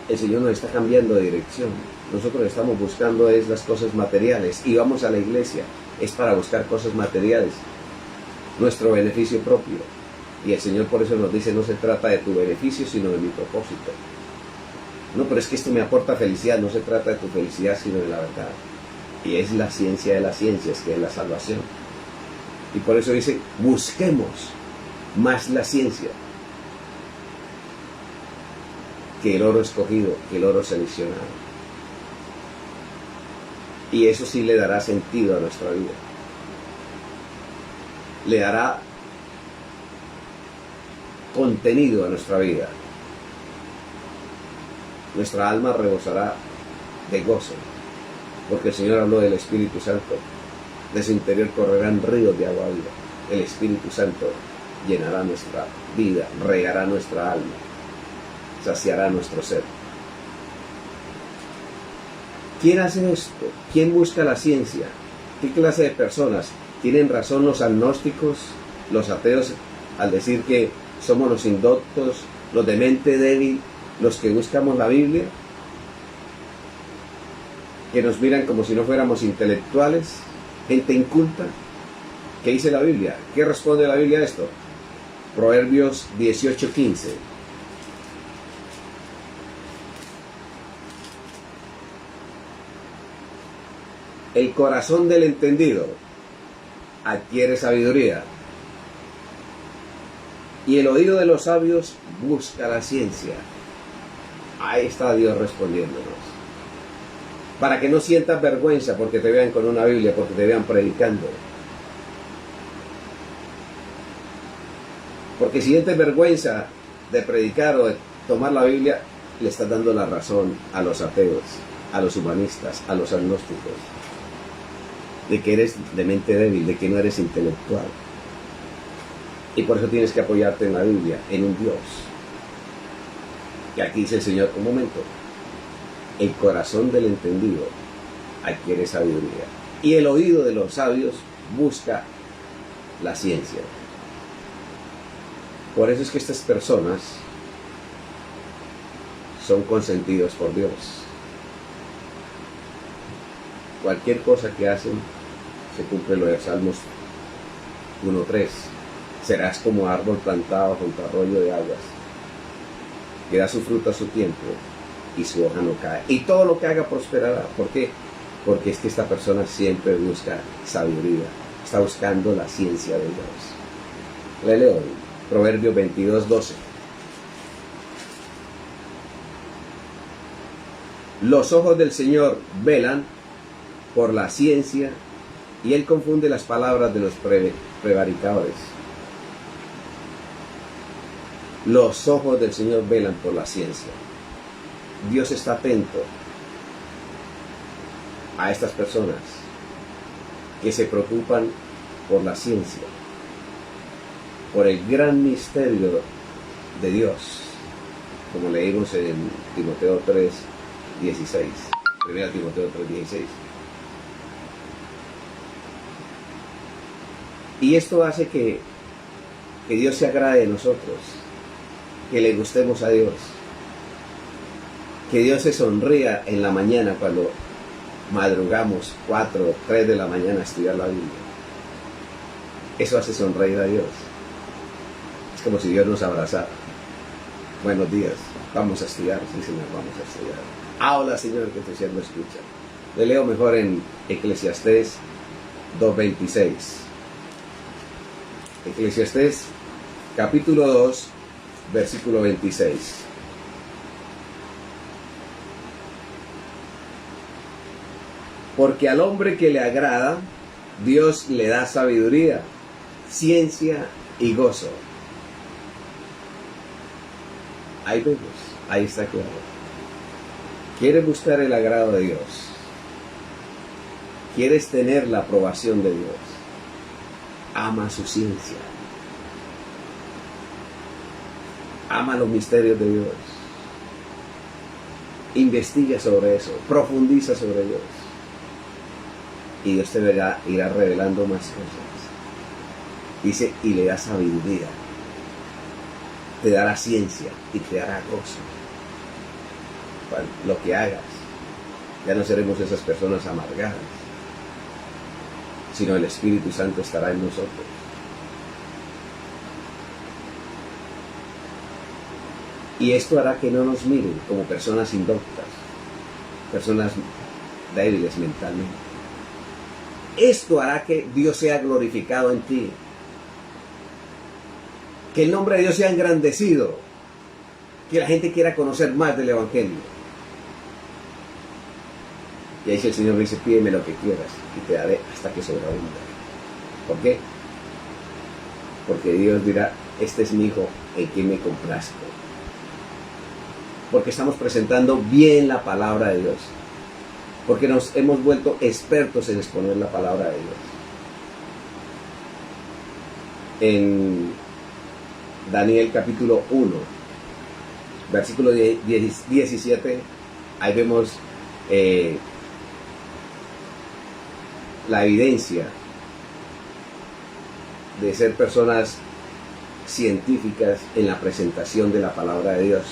El Señor nos está cambiando de dirección. Nosotros estamos buscando es las cosas materiales y vamos a la iglesia, es para buscar cosas materiales, nuestro beneficio propio. Y el Señor por eso nos dice, no se trata de tu beneficio, sino de mi propósito. No, pero es que esto me aporta felicidad. No se trata de tu felicidad, sino de la verdad. Y es la ciencia de las ciencias, que es la salvación. Y por eso dice, busquemos más la ciencia que el oro escogido, que el oro seleccionado. Y eso sí le dará sentido a nuestra vida. Le dará contenido a nuestra vida. Nuestra alma rebosará de gozo, porque el Señor habló del Espíritu Santo. De su interior correrán ríos de agua viva. El Espíritu Santo llenará nuestra vida, regará nuestra alma, saciará nuestro ser. ¿Quién hace esto? ¿Quién busca la ciencia? ¿Qué clase de personas? ¿Tienen razón los agnósticos, los ateos, al decir que somos los indoctos, los de mente débil, los que buscamos la Biblia, que nos miran como si no fuéramos intelectuales, gente inculta? ¿Qué dice la Biblia? ¿Qué responde la Biblia a esto? Proverbios 18:15. El corazón del entendido adquiere sabiduría, y el oído de los sabios busca la ciencia. Ahí está Dios respondiéndonos. Para que no sientas vergüenza porque te vean con una Biblia, porque te vean predicando. Porque si sientes vergüenza de predicar o de tomar la Biblia, le estás dando la razón a los ateos, a los humanistas, a los agnósticos, de que eres de mente débil, de que no eres intelectual. Y por eso tienes que apoyarte en la Biblia, en un Dios. Y aquí dice el Señor, un momento, el corazón del entendido adquiere sabiduría, y el oído de los sabios busca la ciencia. Por eso es que estas personas son consentidos por Dios. Cualquier cosa que hacen, se cumple lo de Salmos 1:3. Serás como árbol plantado junto a arroyo de aguas, que da su fruto a su tiempo y su hoja no cae. Y todo lo que haga prosperará. ¿Por qué? Porque es que esta persona siempre busca sabiduría, está buscando la ciencia de Dios. Le leo Proverbios 22:12. Los ojos del Señor velan por la ciencia y Él confunde las palabras de los prevaricadores. Los ojos del Señor velan por la ciencia. Dios está atento a estas personas que se preocupan por la ciencia, por el gran misterio de Dios, como leímos en Timoteo 3:16, 1 Timoteo 3:16. Y esto hace que Dios se agrade de nosotros, que le gustemos a Dios, que Dios se sonría en la mañana cuando madrugamos 4 o 3 de la mañana a estudiar la Biblia. Eso hace sonreír a Dios. Es como si Dios nos abrazara. Buenos días, vamos a estudiar. Sí, Señor, vamos a estudiar. Habla, Señor, que tu siervo escucha. Le leo mejor en Eclesiastés 2:26. Eclesiastés capítulo 2, versículo 26. Porque al hombre que le agrada, Dios le da sabiduría, ciencia y gozo. Ahí vemos, ahí está claro. ¿Quieres buscar el agrado de Dios? ¿Quieres tener la aprobación de Dios? Ama su ciencia. Ama los misterios de Dios. Investiga sobre eso, profundiza sobre Dios. Y Dios te irá revelando más cosas. Dice, y le da sabiduría. Te dará ciencia y te dará gozo. Bueno, lo que hagas, ya no seremos esas personas amargadas, sino el Espíritu Santo estará en nosotros. Y esto hará que no nos miren como personas indoctas, personas débiles mentalmente. Esto hará que Dios sea glorificado en ti. Que el nombre de Dios sea engrandecido. Que la gente quiera conocer más del Evangelio. Y ahí el Señor dice, pídeme lo que quieras y te daré hasta que sobreabunda. ¿Por qué? Porque Dios dirá, este es mi hijo en quien me complazco. Porque estamos presentando bien la palabra de Dios. Porque nos hemos vuelto expertos en exponer la palabra de Dios. En Daniel capítulo 1, versículo 17, ahí vemos la evidencia de ser personas científicas en la presentación de la palabra de Dios.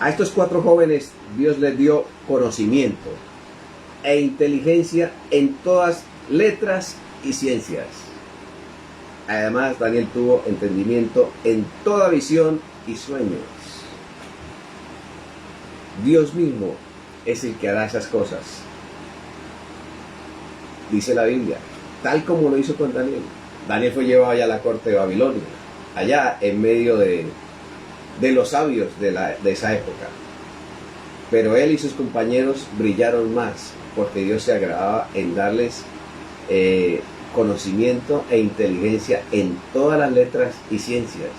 A estos 4 jóvenes Dios les dio conocimiento e inteligencia en todas letras y ciencias. Además, Daniel tuvo entendimiento en toda visión y sueños. Dios mismo es el que hará esas cosas. Dice la Biblia, tal como lo hizo con Daniel. Daniel fue llevado allá a la corte de Babilonia, allá en medio de los sabios de esa época. Pero él y sus compañeros brillaron más, porque Dios se agradaba en darles conocimiento e inteligencia en todas las letras y ciencias.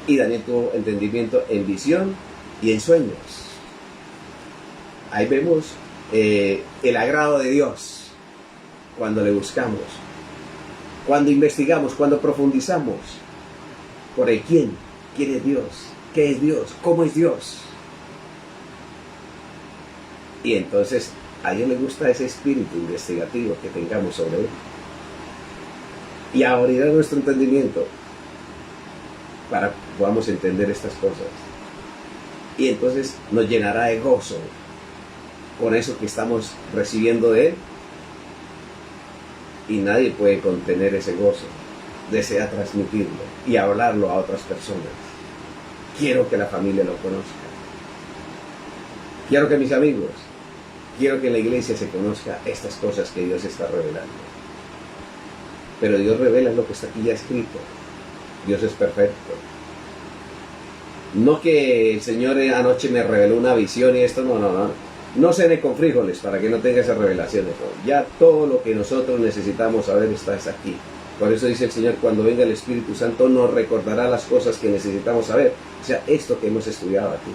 Y Daniel tuvo entendimiento en visión y en sueños. Ahí vemos el agrado de Dios cuando le buscamos, cuando investigamos, cuando profundizamos por el quién es Dios, qué es Dios, cómo es Dios. Y entonces a Dios le gusta ese espíritu investigativo que tengamos sobre Él. Y abrirá nuestro entendimiento para que podamos entender estas cosas. Y entonces nos llenará de gozo con eso que estamos recibiendo de Él. y nadie puede contener ese gozo. Desea transmitirlo y hablarlo a otras personas. Quiero que la familia lo conozca. Quiero que mis amigos, quiero que la iglesia se conozca estas cosas que Dios está revelando. Pero Dios revela lo que está aquí ya escrito. Dios es perfecto. No que el Señor anoche me reveló una visión y esto, no. No cene con frijoles para que no tenga esa revelación de todo. Ya todo lo que nosotros necesitamos saber está aquí. Por eso dice el Señor, cuando venga el Espíritu Santo nos recordará las cosas que necesitamos saber. O sea, esto que hemos estudiado aquí.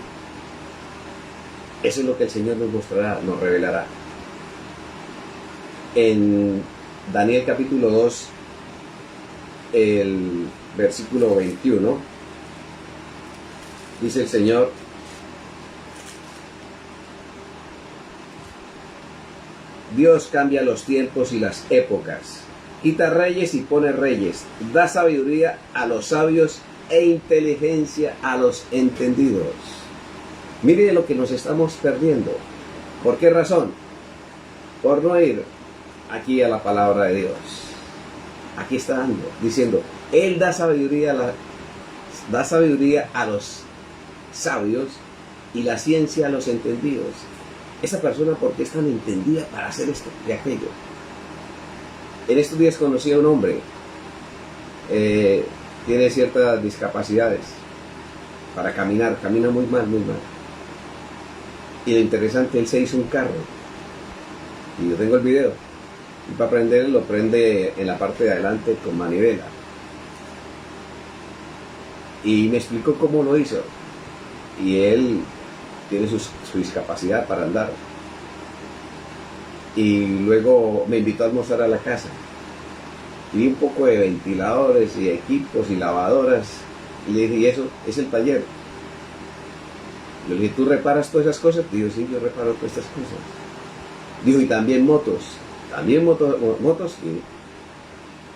Eso es lo que el Señor nos mostrará, nos revelará. En Daniel capítulo 2, el versículo 21, dice el Señor: Dios cambia los tiempos y las épocas, quita reyes y pone reyes, da sabiduría a los sabios e inteligencia a los entendidos. Mire lo que nos estamos perdiendo. ¿Por qué razón? Por no ir aquí a la palabra de Dios. Aquí está diciendo, Él da sabiduría a los sabios y la ciencia a los entendidos. Esa persona, ¿por qué es tan entendida para hacer esto y aquello? En estos días conocí a un hombre, tiene ciertas discapacidades para caminar, camina muy mal. Y lo interesante, él se hizo un carro, y yo tengo el video, y para prenderlo lo prende en la parte de adelante con manivela. Y me explicó cómo lo hizo, y él tiene su discapacidad para andar. Y luego me invitó a almorzar a la casa. Y vi un poco de ventiladores y equipos y lavadoras. Y le dije, ¿y eso? Es el taller. Le dije, ¿tú reparas todas esas cosas? Dijo, sí, yo reparo todas estas cosas. Dijo, y también motos. También motos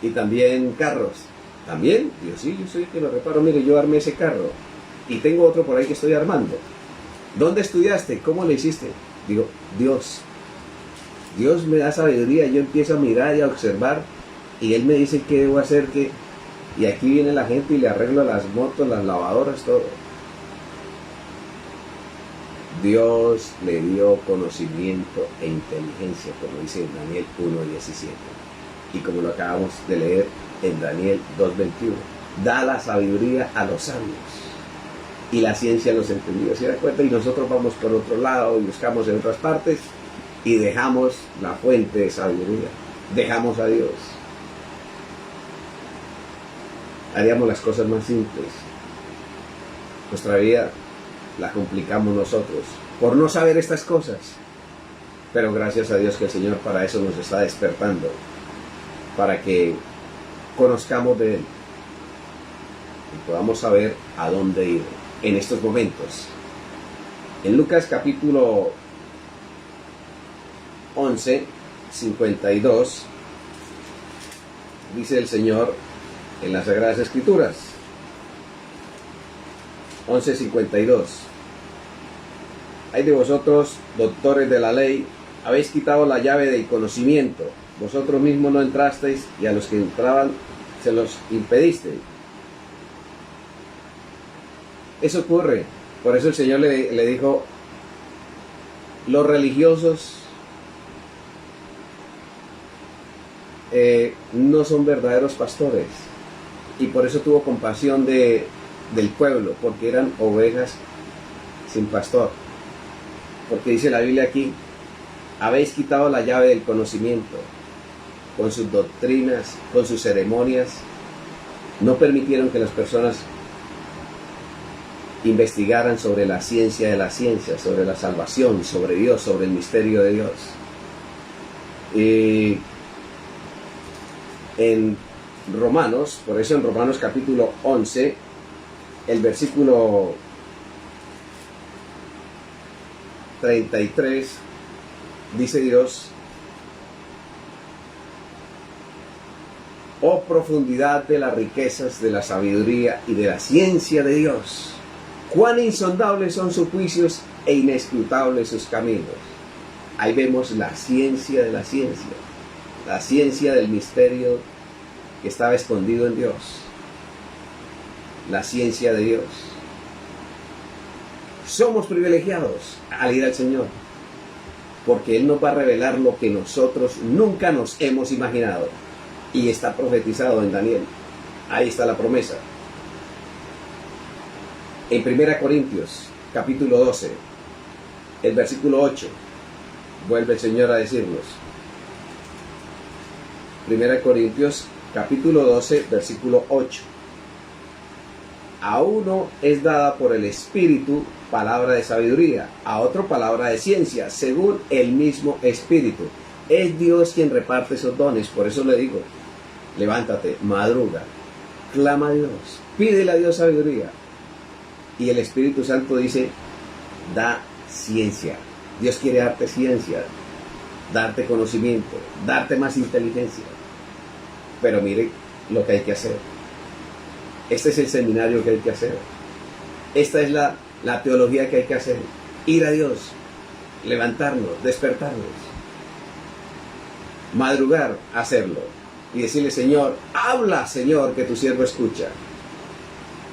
y también carros. ¿También? Dijo, sí, yo soy el que lo reparo. Mire, yo armé ese carro. Y tengo otro por ahí que estoy armando. ¿Dónde estudiaste? ¿Cómo le hiciste? Digo, Dios me da sabiduría, yo empiezo a mirar y a observar, y Él me dice qué debo hacer, y aquí viene la gente y le arreglo las motos, las lavadoras, todo. Dios le dio conocimiento e inteligencia, como dice en Daniel 1:17, y como lo acabamos de leer en Daniel 2:21, da la sabiduría a los sabios y la ciencia a los entendidos. ¿Se da cuenta? Y nosotros vamos por otro lado y buscamos en otras partes y dejamos la fuente de sabiduría, dejamos a Dios. Haríamos las cosas más simples. Nuestra vida la complicamos nosotros por no saber estas cosas. Pero gracias a Dios que el Señor para eso nos está despertando, para que conozcamos de Él y podamos saber a dónde ir en estos momentos. En Lucas capítulo 11:52 dice el Señor en las Sagradas Escrituras, 11:52: Ay de vosotros, doctores de la ley, habéis quitado la llave del conocimiento, vosotros mismos no entrasteis, y a los que entraban se los impedisteis. Eso ocurre. Por eso el Señor le dijo, los religiosos no son verdaderos pastores, y por eso tuvo compasión del pueblo, porque eran ovejas sin pastor. Porque dice la Biblia aquí, habéis quitado la llave del conocimiento, con sus doctrinas, con sus ceremonias, no permitieron que las personas investigaran sobre la ciencia de la ciencia, sobre la salvación, sobre Dios, sobre el misterio de Dios. Y en Romanos, por eso en Romanos capítulo 11, el versículo 33, dice Dios, oh profundidad de las riquezas de la sabiduría y de la ciencia de Dios, cuán insondables son sus juicios e inescrutables sus caminos. Ahí vemos la ciencia de la ciencia, la ciencia del misterio que estaba escondido en Dios, la ciencia de Dios. Somos privilegiados al ir al Señor, porque Él nos va a revelar lo que nosotros nunca nos hemos imaginado, y está profetizado en Daniel. Ahí está la promesa. En 1 Corintios, capítulo 12, el versículo 8, vuelve el Señor a decirnos. 1 Corintios, capítulo 12, versículo 8. A uno es dada por el Espíritu palabra de sabiduría, a otro palabra de ciencia, según el mismo Espíritu. Es Dios quien reparte esos dones. Por eso le digo, levántate, madruga, clama a Dios, pídele a Dios sabiduría. Y el Espíritu Santo dice, da ciencia. Dios quiere darte ciencia, darte conocimiento, darte más inteligencia. Pero mire lo que hay que hacer. Este es el seminario que hay que hacer. Esta es la teología que hay que hacer. Ir a Dios, levantarnos, despertarnos, madrugar, hacerlo. Y decirle, Señor, habla, Señor, que tu siervo escucha.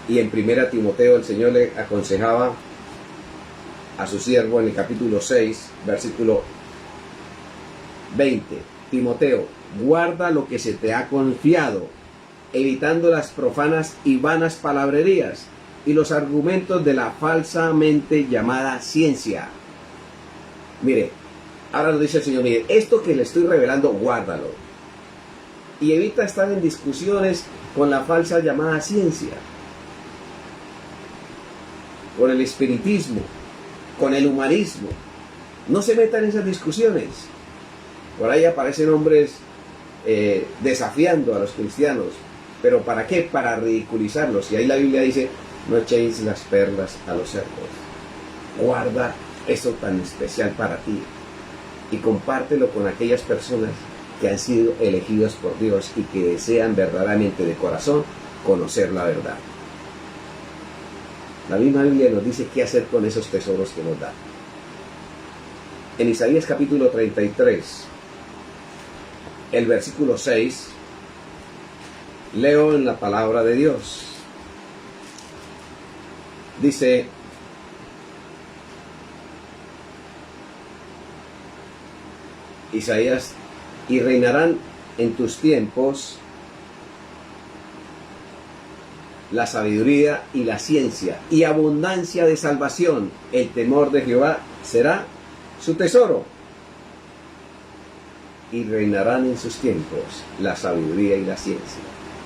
Y en 1 Timoteo el Señor le aconsejaba a su siervo en el capítulo 6, versículo 20. Timoteo, guarda lo que se te ha confiado, evitando las profanas y vanas palabrerías y los argumentos de la falsamente llamada ciencia. Mire, ahora nos dice el Señor, mire, esto que le estoy revelando, guárdalo. Y evita estar en discusiones con la falsa llamada ciencia, con el espiritismo, con el humanismo. No se metan en esas discusiones. Por ahí aparecen hombres desafiando a los cristianos. ¿Pero para qué? Para ridiculizarlos. Y ahí la Biblia dice, no echéis las perlas a los cerdos. Guarda eso tan especial para ti y compártelo con aquellas personas que han sido elegidos por Dios y que desean verdaderamente de corazón conocer la verdad. La misma Biblia nos dice qué hacer con esos tesoros que nos da. En Isaías capítulo 33, el versículo 6, leo en la palabra de Dios. Dice, Isaías, y reinarán en tus tiempos la sabiduría y la ciencia, y abundancia de salvación. El temor de Jehová será su tesoro. Y reinarán en sus tiempos la sabiduría y la ciencia.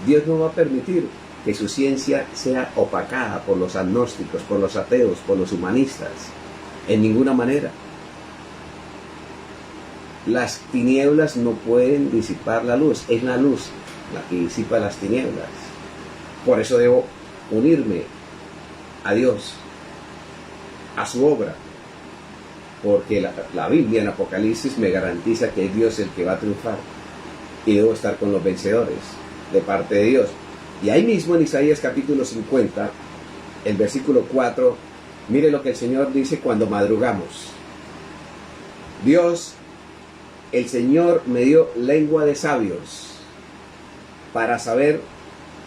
Dios no va a permitir que su ciencia sea opacada por los agnósticos, por los ateos, por los humanistas. En ninguna manera. Las tinieblas no pueden disipar la luz. Es la luz la que disipa las tinieblas. Por eso debo unirme a Dios, a su obra. Porque la Biblia en Apocalipsis me garantiza que es Dios el que va a triunfar. Y debo estar con los vencedores de parte de Dios. Y ahí mismo en Isaías capítulo 50, el versículo 4, mire lo que el Señor dice cuando madrugamos. Dios, el Señor me dio lengua de sabios para saber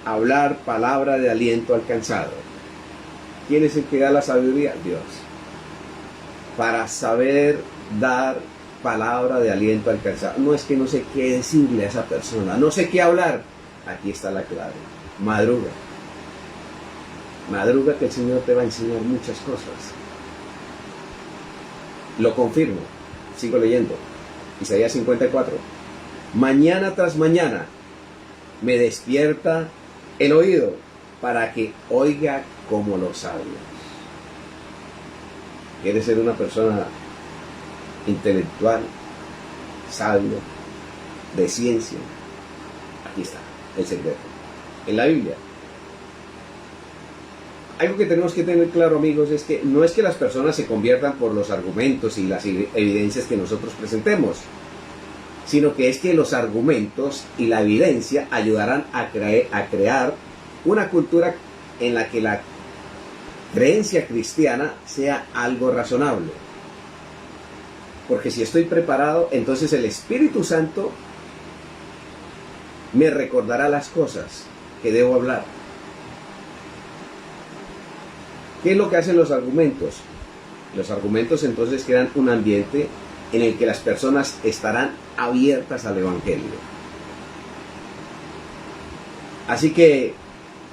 hablar palabra de aliento al cansado. ¿Quién es el que da la sabiduría? Dios. Para saber dar palabra de aliento al cansado. No es que no sé qué decirle a esa persona, no sé qué hablar. Aquí está la clave. Madruga. Madruga, que el Señor te va a enseñar muchas cosas. Lo confirmo. Sigo leyendo. Isaías 54. Mañana tras mañana me despierta el oído para que oiga como los sabios. ¿Quieres ser una persona intelectual, sabio, de ciencia? Aquí está el secreto. En la Biblia. Algo que tenemos que tener claro, amigos, es que no es que las personas se conviertan por los argumentos y las evidencias que nosotros presentemos, sino que es que los argumentos y la evidencia ayudarán a crear una cultura en la que la creencia cristiana sea algo razonable. Porque si estoy preparado, entonces el Espíritu Santo me recordará las cosas que debo hablar. ¿Qué es lo que hacen los argumentos? Los argumentos entonces crean un ambiente en el que las personas estarán abiertas al Evangelio. Así que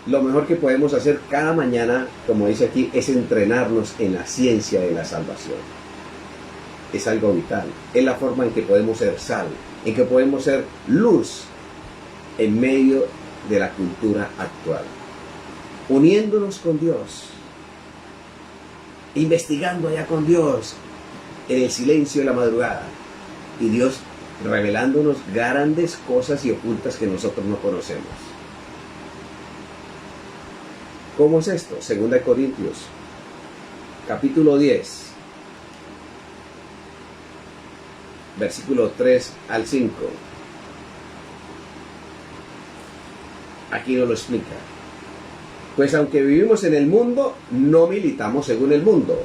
lo mejor que podemos hacer cada mañana, como dice aquí, es entrenarnos en la ciencia de la salvación. Es algo vital. Es la forma en que podemos ser sal, en que podemos ser luz en medio de la cultura actual. Uniéndonos con Dios, investigando allá con Dios en el silencio de la madrugada, y Dios revelándonos grandes cosas y ocultas que nosotros no conocemos. ¿Cómo es esto? 2 Corintios, capítulo 10, versículo 3 al 5. Aquí nos lo explica. Pues aunque vivimos en el mundo, no militamos según el mundo,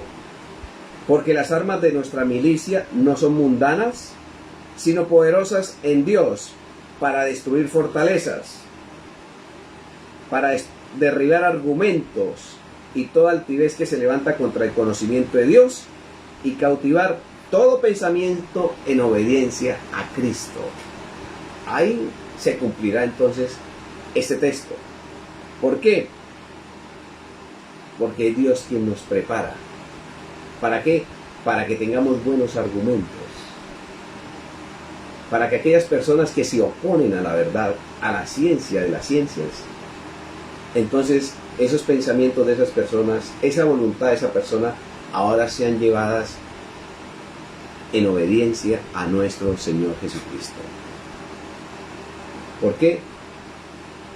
porque las armas de nuestra milicia no son mundanas, sino poderosas en Dios para destruir fortalezas, para derribar argumentos y toda altivez que se levanta contra el conocimiento de Dios y cautivar todo pensamiento en obediencia a Cristo. Ahí se cumplirá entonces este texto. ¿Por qué? Porque es Dios quien nos prepara. ¿Para qué? Para que tengamos buenos argumentos. Para que aquellas personas que se oponen a la verdad, a la ciencia de las ciencias, entonces esos pensamientos de esas personas, esa voluntad de esa persona, ahora sean llevadas en obediencia a nuestro Señor Jesucristo. ¿Por qué?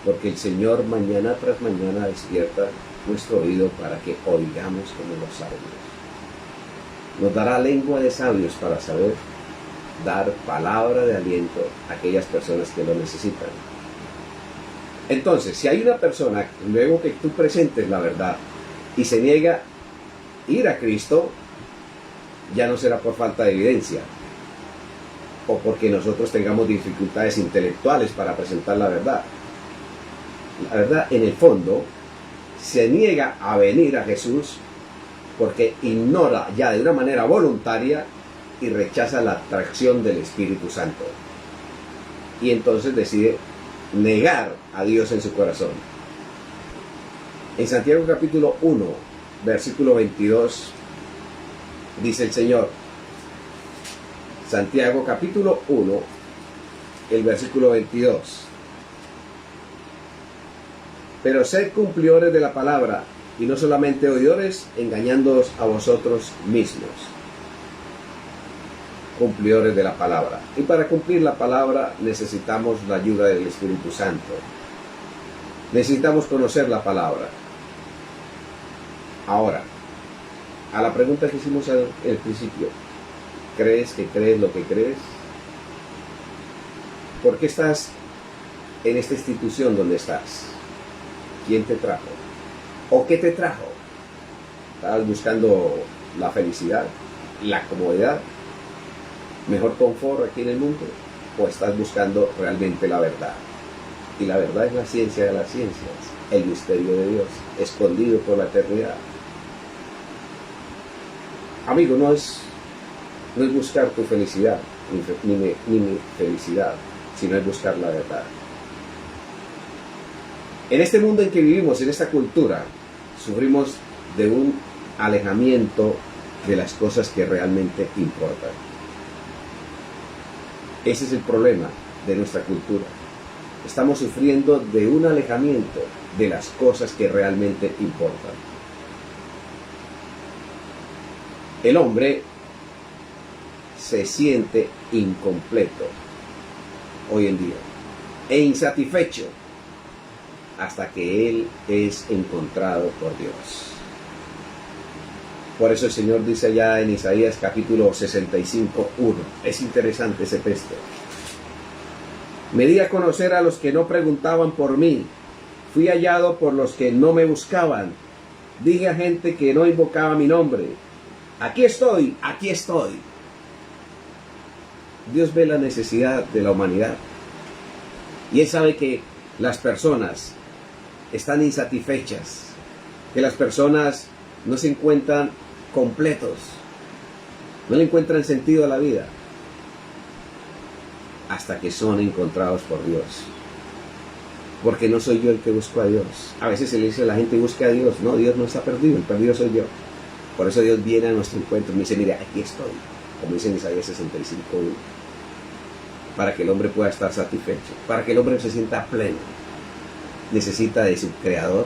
Porque el Señor mañana tras mañana despierta nuestro oído para que oigamos como los sabios. Nos dará lengua de sabios para saber dar palabra de aliento a aquellas personas que lo necesitan. Entonces, si hay una persona, luego que tú presentes la verdad y se niega a ir a Cristo, ya no será por falta de evidencia o porque nosotros tengamos dificultades intelectuales para presentar la verdad. La verdad, en el fondo, se niega a venir a Jesús porque ignora ya de una manera voluntaria y rechaza la atracción del Espíritu Santo. Y entonces decide negar a Dios en su corazón. En Santiago capítulo 1, versículo 22, dice el Señor, Santiago capítulo 1, el versículo 22. Pero sed cumplidores de la palabra, y no solamente oidores, engañándoos a vosotros mismos. Cumplidores de la palabra. Y para cumplir la palabra necesitamos la ayuda del Espíritu Santo. Necesitamos conocer la palabra. Ahora, a la pregunta que hicimos al principio, ¿crees que crees lo que crees? ¿Por qué estás en esta institución donde estás? ¿Quién te trajo? ¿O qué te trajo? ¿Estabas buscando la felicidad, la comodidad, mejor confort aquí en el mundo? ¿O estás buscando realmente la verdad? Y la verdad es la ciencia de las ciencias, el misterio de Dios, escondido por la eternidad. Amigo, no es buscar tu felicidad, ni mi felicidad, sino es buscar la verdad. En este mundo en que vivimos, en esta cultura, sufrimos de un alejamiento de las cosas que realmente importan. Ese es el problema de nuestra cultura. Estamos sufriendo de un alejamiento de las cosas que realmente importan. El hombre se siente incompleto hoy en día e insatisfecho hasta que él es encontrado por Dios. Por eso el Señor dice allá en Isaías capítulo 65:1. Es interesante ese texto. Me di a conocer a los que no preguntaban por mí. Fui hallado por los que no me buscaban. Dije a gente que no invocaba mi nombre. Aquí estoy, aquí estoy. Dios ve la necesidad de la humanidad Y Él sabe que las personas están insatisfechas, que las personas no se encuentran completos, no le encuentran sentido a la vida, hasta que son encontrados por Dios. Porque no soy yo el que busco a Dios. A veces se le dice a la gente, busca a Dios. No, Dios no está perdido, el perdido soy yo. Por eso Dios viene a nuestro encuentro y me dice, mira, aquí estoy, como dice en Isaías 65:1, para que el hombre pueda estar satisfecho, para que el hombre se sienta pleno. Necesita de su creador,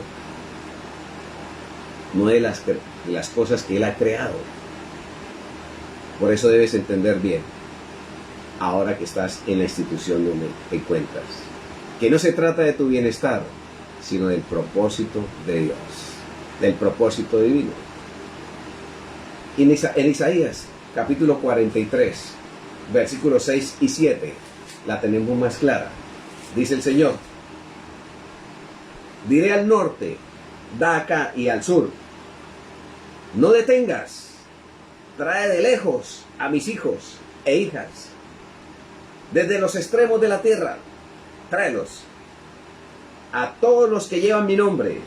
no de las cosas que Él ha creado. Por eso debes entender bien, ahora que estás en la institución donde te encuentras, que no se trata de tu bienestar, sino del propósito de Dios, del propósito divino. En Isaías, capítulo 43, versículos 6 y 7, la tenemos más clara. Dice el Señor, diré al norte, da acá, y al sur, no detengas, trae de lejos a mis hijos e hijas, desde los extremos de la tierra, tráelos, a todos los que llevan mi nombre,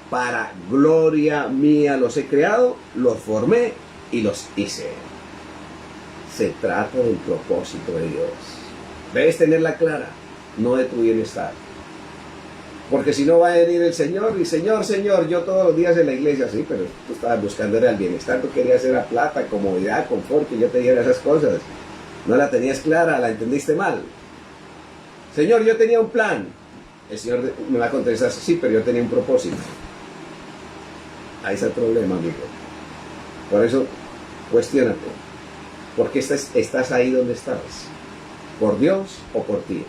para gloria mía los he creado, los formé y los hice. Se trata del propósito de Dios. Debes tenerla clara, no de tu bienestar. Porque si no va a venir el Señor y Señor, yo todos los días en la iglesia, sí, pero tú estabas buscando era el bienestar, tú querías era plata, comodidad, confort, que yo te diera esas cosas. No la tenías clara, la entendiste mal. Señor, yo tenía un plan. El Señor me va a contestar, sí, pero yo tenía un propósito. Ahí está el problema, amigo. Por eso, cuestiónate. ¿Por qué estás ahí donde estás? ¿Por Dios o por ti?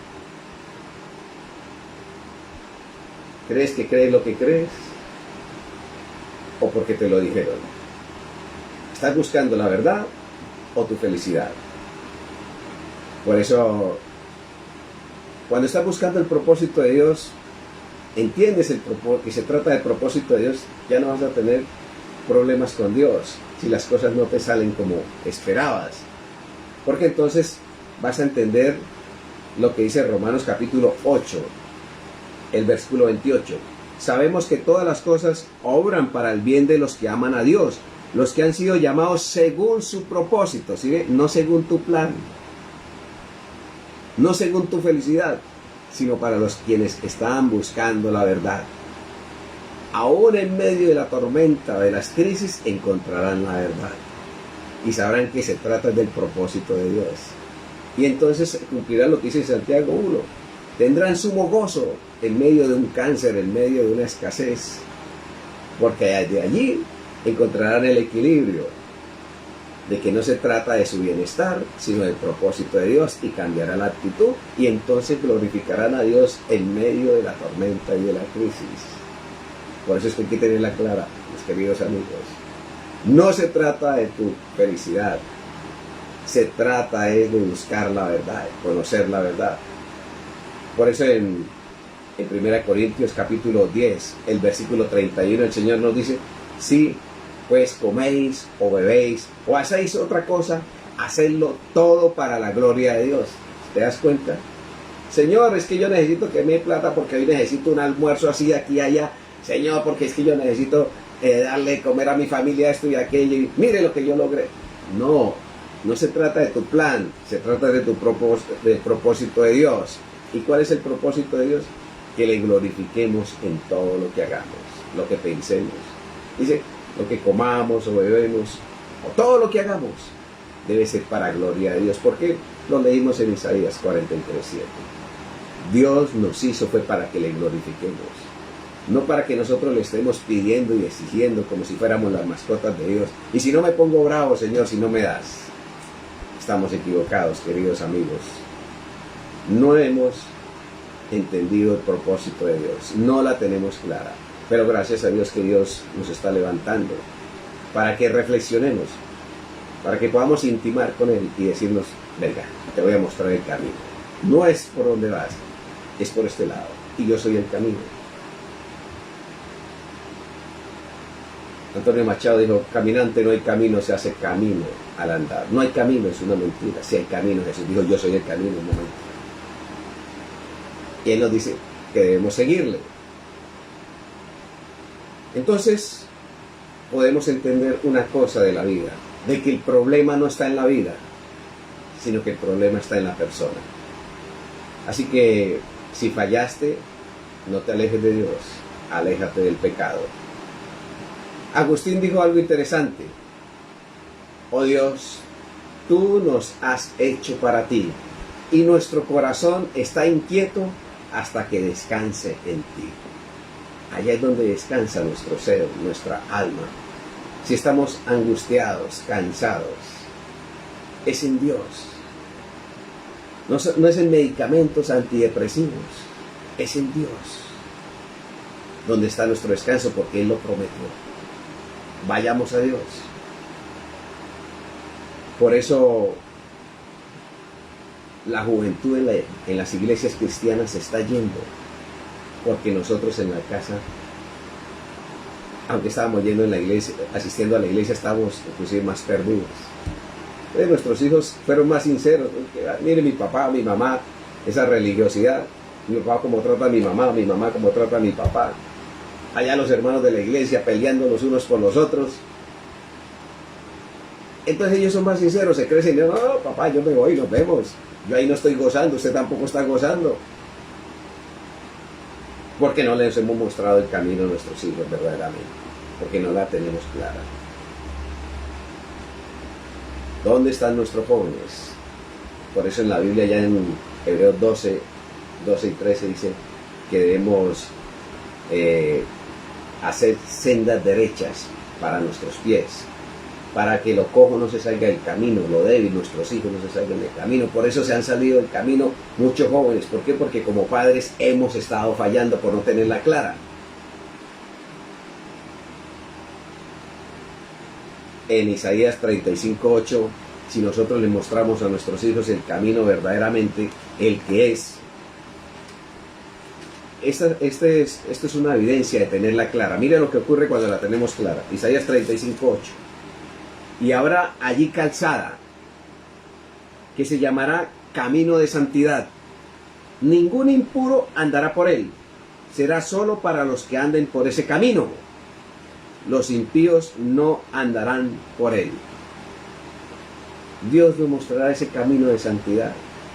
¿Crees que crees lo que crees? ¿O porque te lo dijeron? ¿Estás buscando la verdad o tu felicidad? Por eso, cuando estás buscando el propósito de Dios, entiendes que se trata del propósito de Dios, ya no vas a tener problemas con Dios si las cosas no te salen como esperabas. Porque entonces vas a entender lo que dice Romanos capítulo 8, el versículo 28. Sabemos que todas las cosas obran para el bien de los que aman a Dios, los que han sido llamados según su propósito, ¿sí? No según tu plan, no según tu felicidad, sino para los quienes están buscando la verdad. Aún en medio de la tormenta, de las crisis, encontrarán la verdad y sabrán que se trata del propósito de Dios. Y entonces cumplirán lo que dice Santiago 1. Tendrán sumo gozo en medio de un cáncer, en medio de una escasez, porque de allí encontrarán el equilibrio de que no se trata de su bienestar, sino del propósito de Dios, y cambiará la actitud, y entonces glorificarán a Dios en medio de la tormenta y de la crisis. Por eso es que hay que tenerla clara, mis queridos amigos. No se trata de tu felicidad, se trata de buscar la verdad, de conocer la verdad. Por eso en 1 Corintios capítulo 10, el versículo 31, el Señor nos dice, sí, pues coméis o bebéis o hacéis otra cosa, hacedlo todo para la gloria de Dios. ¿Te das cuenta? Señor, es que yo necesito que me dé plata porque hoy necesito un almuerzo así de aquí y allá. Señor, porque es que yo necesito darle de comer a mi familia esto y aquello. Y mire lo que yo logré. No, no se trata de tu plan, se trata de del propósito de Dios. ¿Y cuál es el propósito de Dios? Que le glorifiquemos en todo lo que hagamos, lo que pensemos. Dice, lo que comamos o bebemos, o todo lo que hagamos, debe ser para gloria de Dios. ¿Por qué? Lo leímos en Isaías 43:7. Dios nos hizo fue para que le glorifiquemos, no para que nosotros le estemos pidiendo y exigiendo como si fuéramos las mascotas de Dios. Y si no me pongo bravo, Señor, si no me das. Estamos equivocados, queridos amigos. No hemos entendido el propósito de Dios, no la tenemos clara. Pero gracias a Dios que Dios nos está levantando para que reflexionemos, para que podamos intimar con Él y decirnos, venga, te voy a mostrar el camino. No es por donde vas, es por este lado. Y yo soy el camino. Antonio Machado dijo, caminante no hay camino, se hace camino al andar. No hay camino, es una mentira. Si hay camino, Jesús dijo, yo soy el camino, un momento. Y Él nos dice que debemos seguirle. Entonces, podemos entender una cosa de la vida, de que el problema no está en la vida, sino que el problema está en la persona. Así que, si fallaste, no te alejes de Dios, aléjate del pecado. Agustín dijo algo interesante: oh Dios, tú nos has hecho para ti, y nuestro corazón está inquieto hasta que descanse en ti. Allá es donde descansa nuestro ser, nuestra alma. Si estamos angustiados, cansados, es en Dios. No es en medicamentos antidepresivos, es en Dios donde está nuestro descanso, porque Él lo prometió. Vayamos a Dios. Por eso la juventud en las iglesias cristianas se está yendo, porque nosotros en la casa, aunque estábamos yendo en la iglesia, asistiendo a la iglesia, estábamos inclusive más perdidos. Nuestros hijos fueron más sinceros. Mire, mi papá, mi mamá, esa religiosidad, mi papá como trata a mi mamá como trata a mi papá. Allá los hermanos de la iglesia peleando los unos por los otros. Entonces ellos son más sinceros, se crecen y dicen: no, papá, yo me voy, nos vemos. Yo ahí no estoy gozando, usted tampoco está gozando. Porque no les hemos mostrado el camino a nuestros hijos verdaderamente, porque no la tenemos clara. ¿Dónde están nuestros jóvenes? Por eso en la Biblia, ya en Hebreos 12 y 13 dice que debemos hacer sendas derechas para nuestros pies, para que lo cojo no se salga del camino, lo débil, nuestros hijos no se salgan del camino. Por eso se han salido del camino muchos jóvenes. ¿Por qué? Porque como padres hemos estado fallando por no tenerla clara. En Isaías 35:8, si nosotros le mostramos a nuestros hijos el camino verdaderamente, el que es, esto es una evidencia de tenerla clara. Mira lo que ocurre cuando la tenemos clara. Isaías 35:8. Y habrá allí calzada, que se llamará camino de santidad. Ningún impuro andará por él. Será solo para los que anden por ese camino. Los impíos no andarán por él. Dios nos mostrará ese camino de santidad.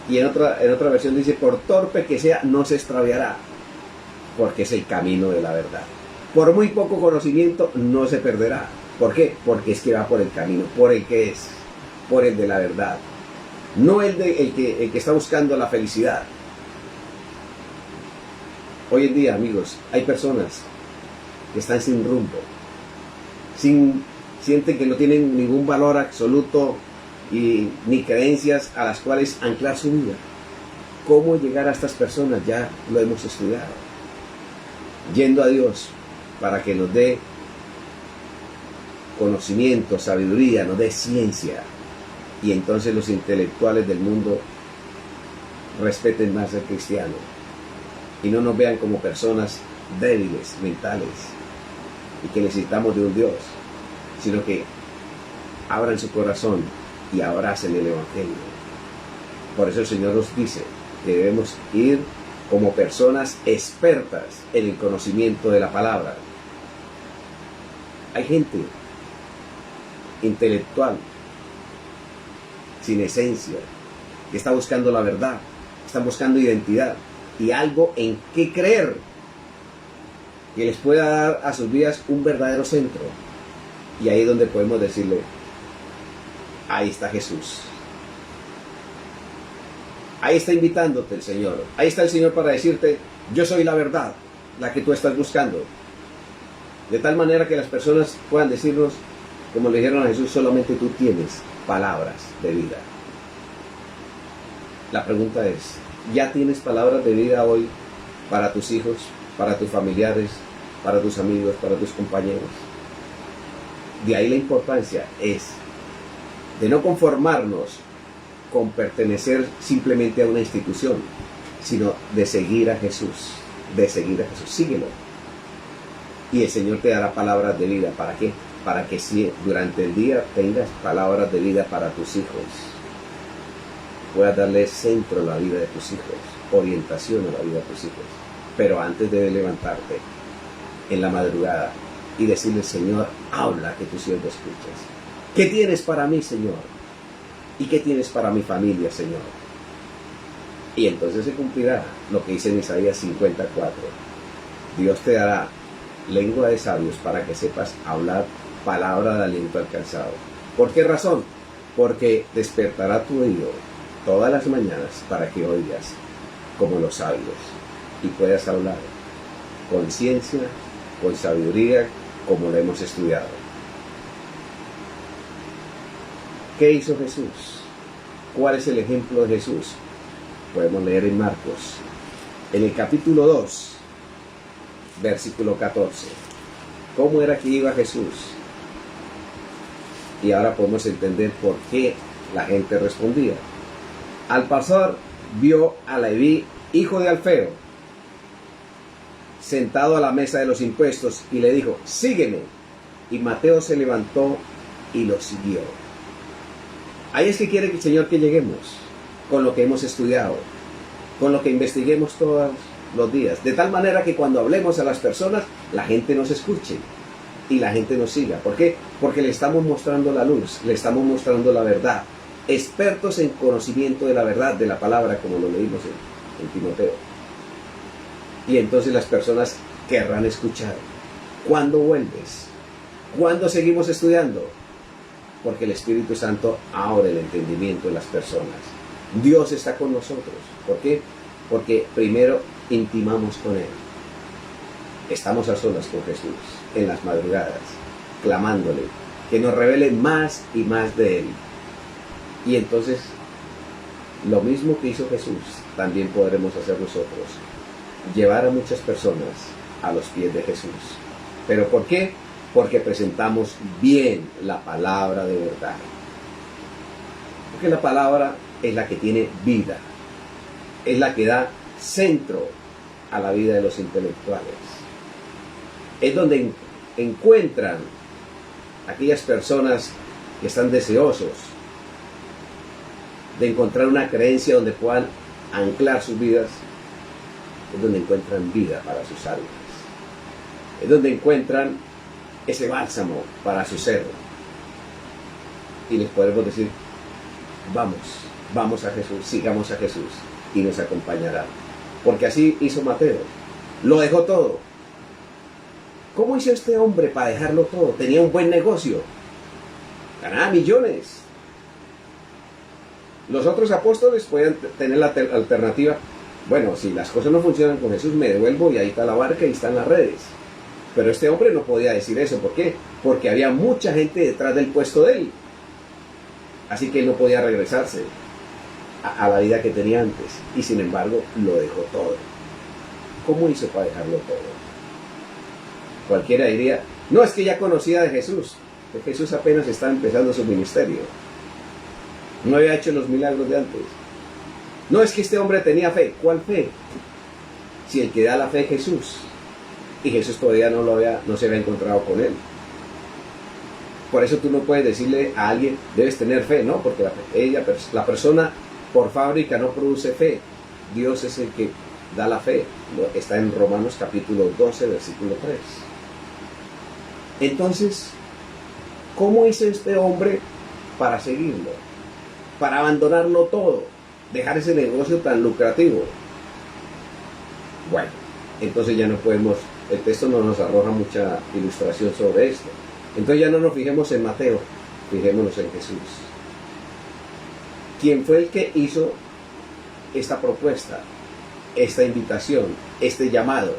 Y en otra versión dice: por torpe que sea, no se extraviará, porque es el camino de la verdad. Por muy poco conocimiento, no se perderá. ¿Por qué? Porque es que va por el camino, por el que es, por el de la verdad. No el que está buscando la felicidad. Hoy en día, amigos, hay personas que están sin rumbo, sienten que no tienen ningún valor absoluto y ni creencias a las cuales anclar su vida. ¿Cómo llegar a estas personas? Ya lo hemos estudiado. Yendo a Dios para que nos dé conocimiento, sabiduría, nos dé ciencia, y entonces los intelectuales del mundo respeten más al cristiano y no nos vean como personas débiles, mentales, y que necesitamos de un Dios, sino que abran su corazón y abracen el Evangelio. Por eso el Señor nos dice que debemos ir como personas expertas en el conocimiento de la palabra. Hay gente intelectual sin esencia que está buscando la verdad, están buscando identidad y algo en qué creer que les pueda dar a sus vidas un verdadero centro. Y ahí es donde podemos decirle: ahí está Jesús, ahí está invitándote el Señor, ahí está el Señor para decirte: yo soy la verdad, la que tú estás buscando. De tal manera que las personas puedan decirnos, como le dijeron a Jesús: solamente tú tienes palabras de vida. La pregunta es: ¿ya tienes palabras de vida hoy para tus hijos, para tus familiares, para tus amigos, para tus compañeros? De ahí la importancia es de no conformarnos con pertenecer simplemente a una institución, sino de seguir a Jesús, síguelo. Y el Señor te dará palabras de vida. ¿Para qué? Para que si durante el día tengas palabras de vida para tus hijos, puedas darle centro a la vida de tus hijos. orientación a la vida de tus hijos. Pero antes debes levantarte en la madrugada y decirle: Señor, habla, que tu siervo escuches. ¿Qué tienes para mí, Señor? ¿Y qué tienes para mi familia, Señor? Y entonces se cumplirá lo que dice en Isaías 54. Dios te dará lengua de sabios para que sepas hablar palabra de aliento alcanzado. ¿Por qué razón? Porque despertará tu oído todas las mañanas para que oigas como los sabios y puedas hablar con ciencia, con sabiduría, como lo hemos estudiado. ¿Qué hizo Jesús? ¿Cuál es el ejemplo de Jesús? Podemos leer en Marcos, en el capítulo 2, versículo 14. ¿Cómo era que iba Jesús? Y ahora podemos entender por qué la gente respondía. Al pasar, vio a Leví, hijo de Alfeo, sentado a la mesa de los impuestos, y le dijo: sígueme. Y Mateo se levantó y lo siguió. Ahí es que quiere el Señor que lleguemos, con lo que hemos estudiado, con lo que investiguemos todos los días, de tal manera que cuando hablemos a las personas, la gente nos escuche y la gente nos siga. ¿Por qué? Porque le estamos mostrando la luz, le estamos mostrando la verdad, expertos en conocimiento de la verdad, de la palabra, como lo leímos en Timoteo. Y entonces las personas querrán escuchar. ¿Cuándo vuelves? ¿Cuándo seguimos estudiando? Porque el Espíritu Santo abre el entendimiento de las personas. Dios está con nosotros. ¿Por qué? Porque primero intimamos con Él. Estamos a solas con Jesús en las madrugadas, clamándole que nos revele más y más de Él. Y entonces, lo mismo que hizo Jesús, también podremos hacer nosotros. Llevar a muchas personas a los pies de Jesús. ¿Pero por qué? Porque presentamos bien la palabra de verdad. Porque la palabra es la que tiene vida. Es la que da centro a la vida de los intelectuales. Es donde encuentran aquellas personas que están deseosos de encontrar una creencia donde puedan anclar sus vidas. Es donde encuentran vida para sus almas. Es donde encuentran ese bálsamo para su ser. Y les podemos decir: vamos a Jesús, sigamos a Jesús, y nos acompañará. Porque así hizo Mateo. Lo dejó todo. ¿Cómo hizo este hombre para dejarlo todo? Tenía un buen negocio. Ganaba millones. Los otros apóstoles podían tener la alternativa: bueno, si las cosas no funcionan con Jesús, me devuelvo y ahí está la barca y están las redes. Pero este hombre no podía decir eso. ¿Por qué? Porque había mucha gente detrás del puesto de él. Así que él no podía regresarse a la vida que tenía antes. Y sin embargo, lo dejó todo. ¿Cómo hizo para dejarlo todo? Cualquiera diría: no, es que ya conocía de Jesús. Que Jesús apenas estaba empezando su ministerio. No había hecho los milagros de antes. No, es que este hombre tenía fe. ¿Cuál fe? Si el que da la fe es Jesús. Y Jesús todavía no se había encontrado con él. Por eso tú no puedes decirle a alguien: debes tener fe, ¿no? Porque la persona por fábrica no produce fe. Dios es el que da la fe. Está en Romanos capítulo 12, versículo 3. Entonces, ¿cómo hizo este hombre para seguirlo? Para abandonarlo todo, dejar ese negocio tan lucrativo. Bueno, entonces ya no podemos, el texto no nos arroja mucha ilustración sobre esto. Entonces ya no nos fijemos en Mateo, fijémonos en Jesús. ¿Quién fue el que hizo esta propuesta, esta invitación, este llamado?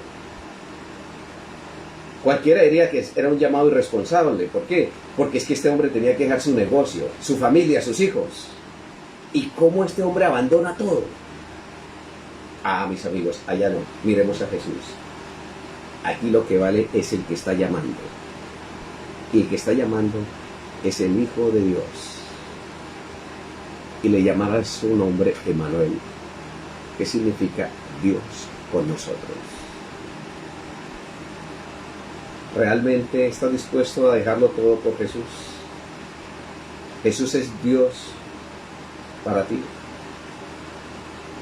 Cualquiera diría que era un llamado irresponsable. ¿Por qué? Porque es que este hombre tenía que dejar su negocio, su familia, sus hijos. ¿Y cómo este hombre abandona todo? Mis amigos, allá no. Miremos a Jesús. Aquí lo que vale es el que está llamando. Y el que está llamando es el Hijo de Dios. Y le llamará su nombre Emmanuel, que significa Dios con nosotros. ¿Realmente estás dispuesto a dejarlo todo por Jesús? Jesús es Dios para ti.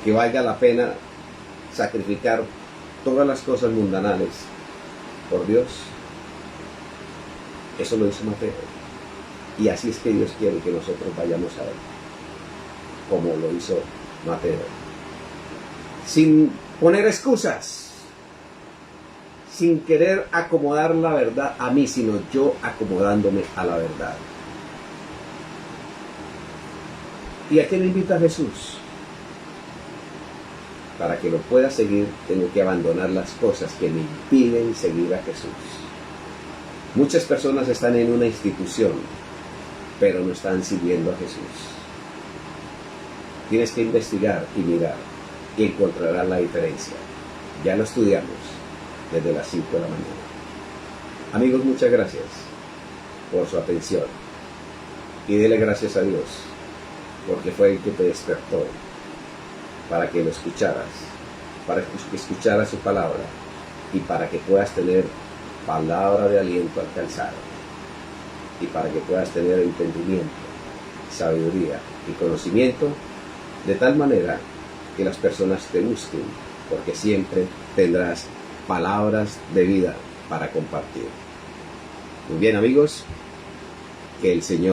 Que valga la pena sacrificar todas las cosas mundanales por Dios, eso lo hizo Mateo. Y así es que Dios quiere que nosotros vayamos a Él, como lo hizo Mateo. Sin poner excusas, sin querer acomodar la verdad a mí, sino yo acomodándome a la verdad. ¿Y a qué me invita Jesús? Para que lo pueda seguir, tengo que abandonar las cosas que me impiden seguir a Jesús. Muchas personas están en una institución, pero no están siguiendo a Jesús. Tienes que investigar y mirar, y encontrarás la diferencia. Ya lo estudiamos desde las 5 de la mañana. Amigos, muchas gracias por su atención. Y dele gracias a Dios, porque fue el que te despertó para que lo escucharas, para que escucharas su palabra y para que puedas tener palabra de aliento alcanzada y para que puedas tener entendimiento, sabiduría y conocimiento de tal manera que las personas te busquen, porque siempre tendrás palabras de vida para compartir. Muy bien, amigos, que el Señor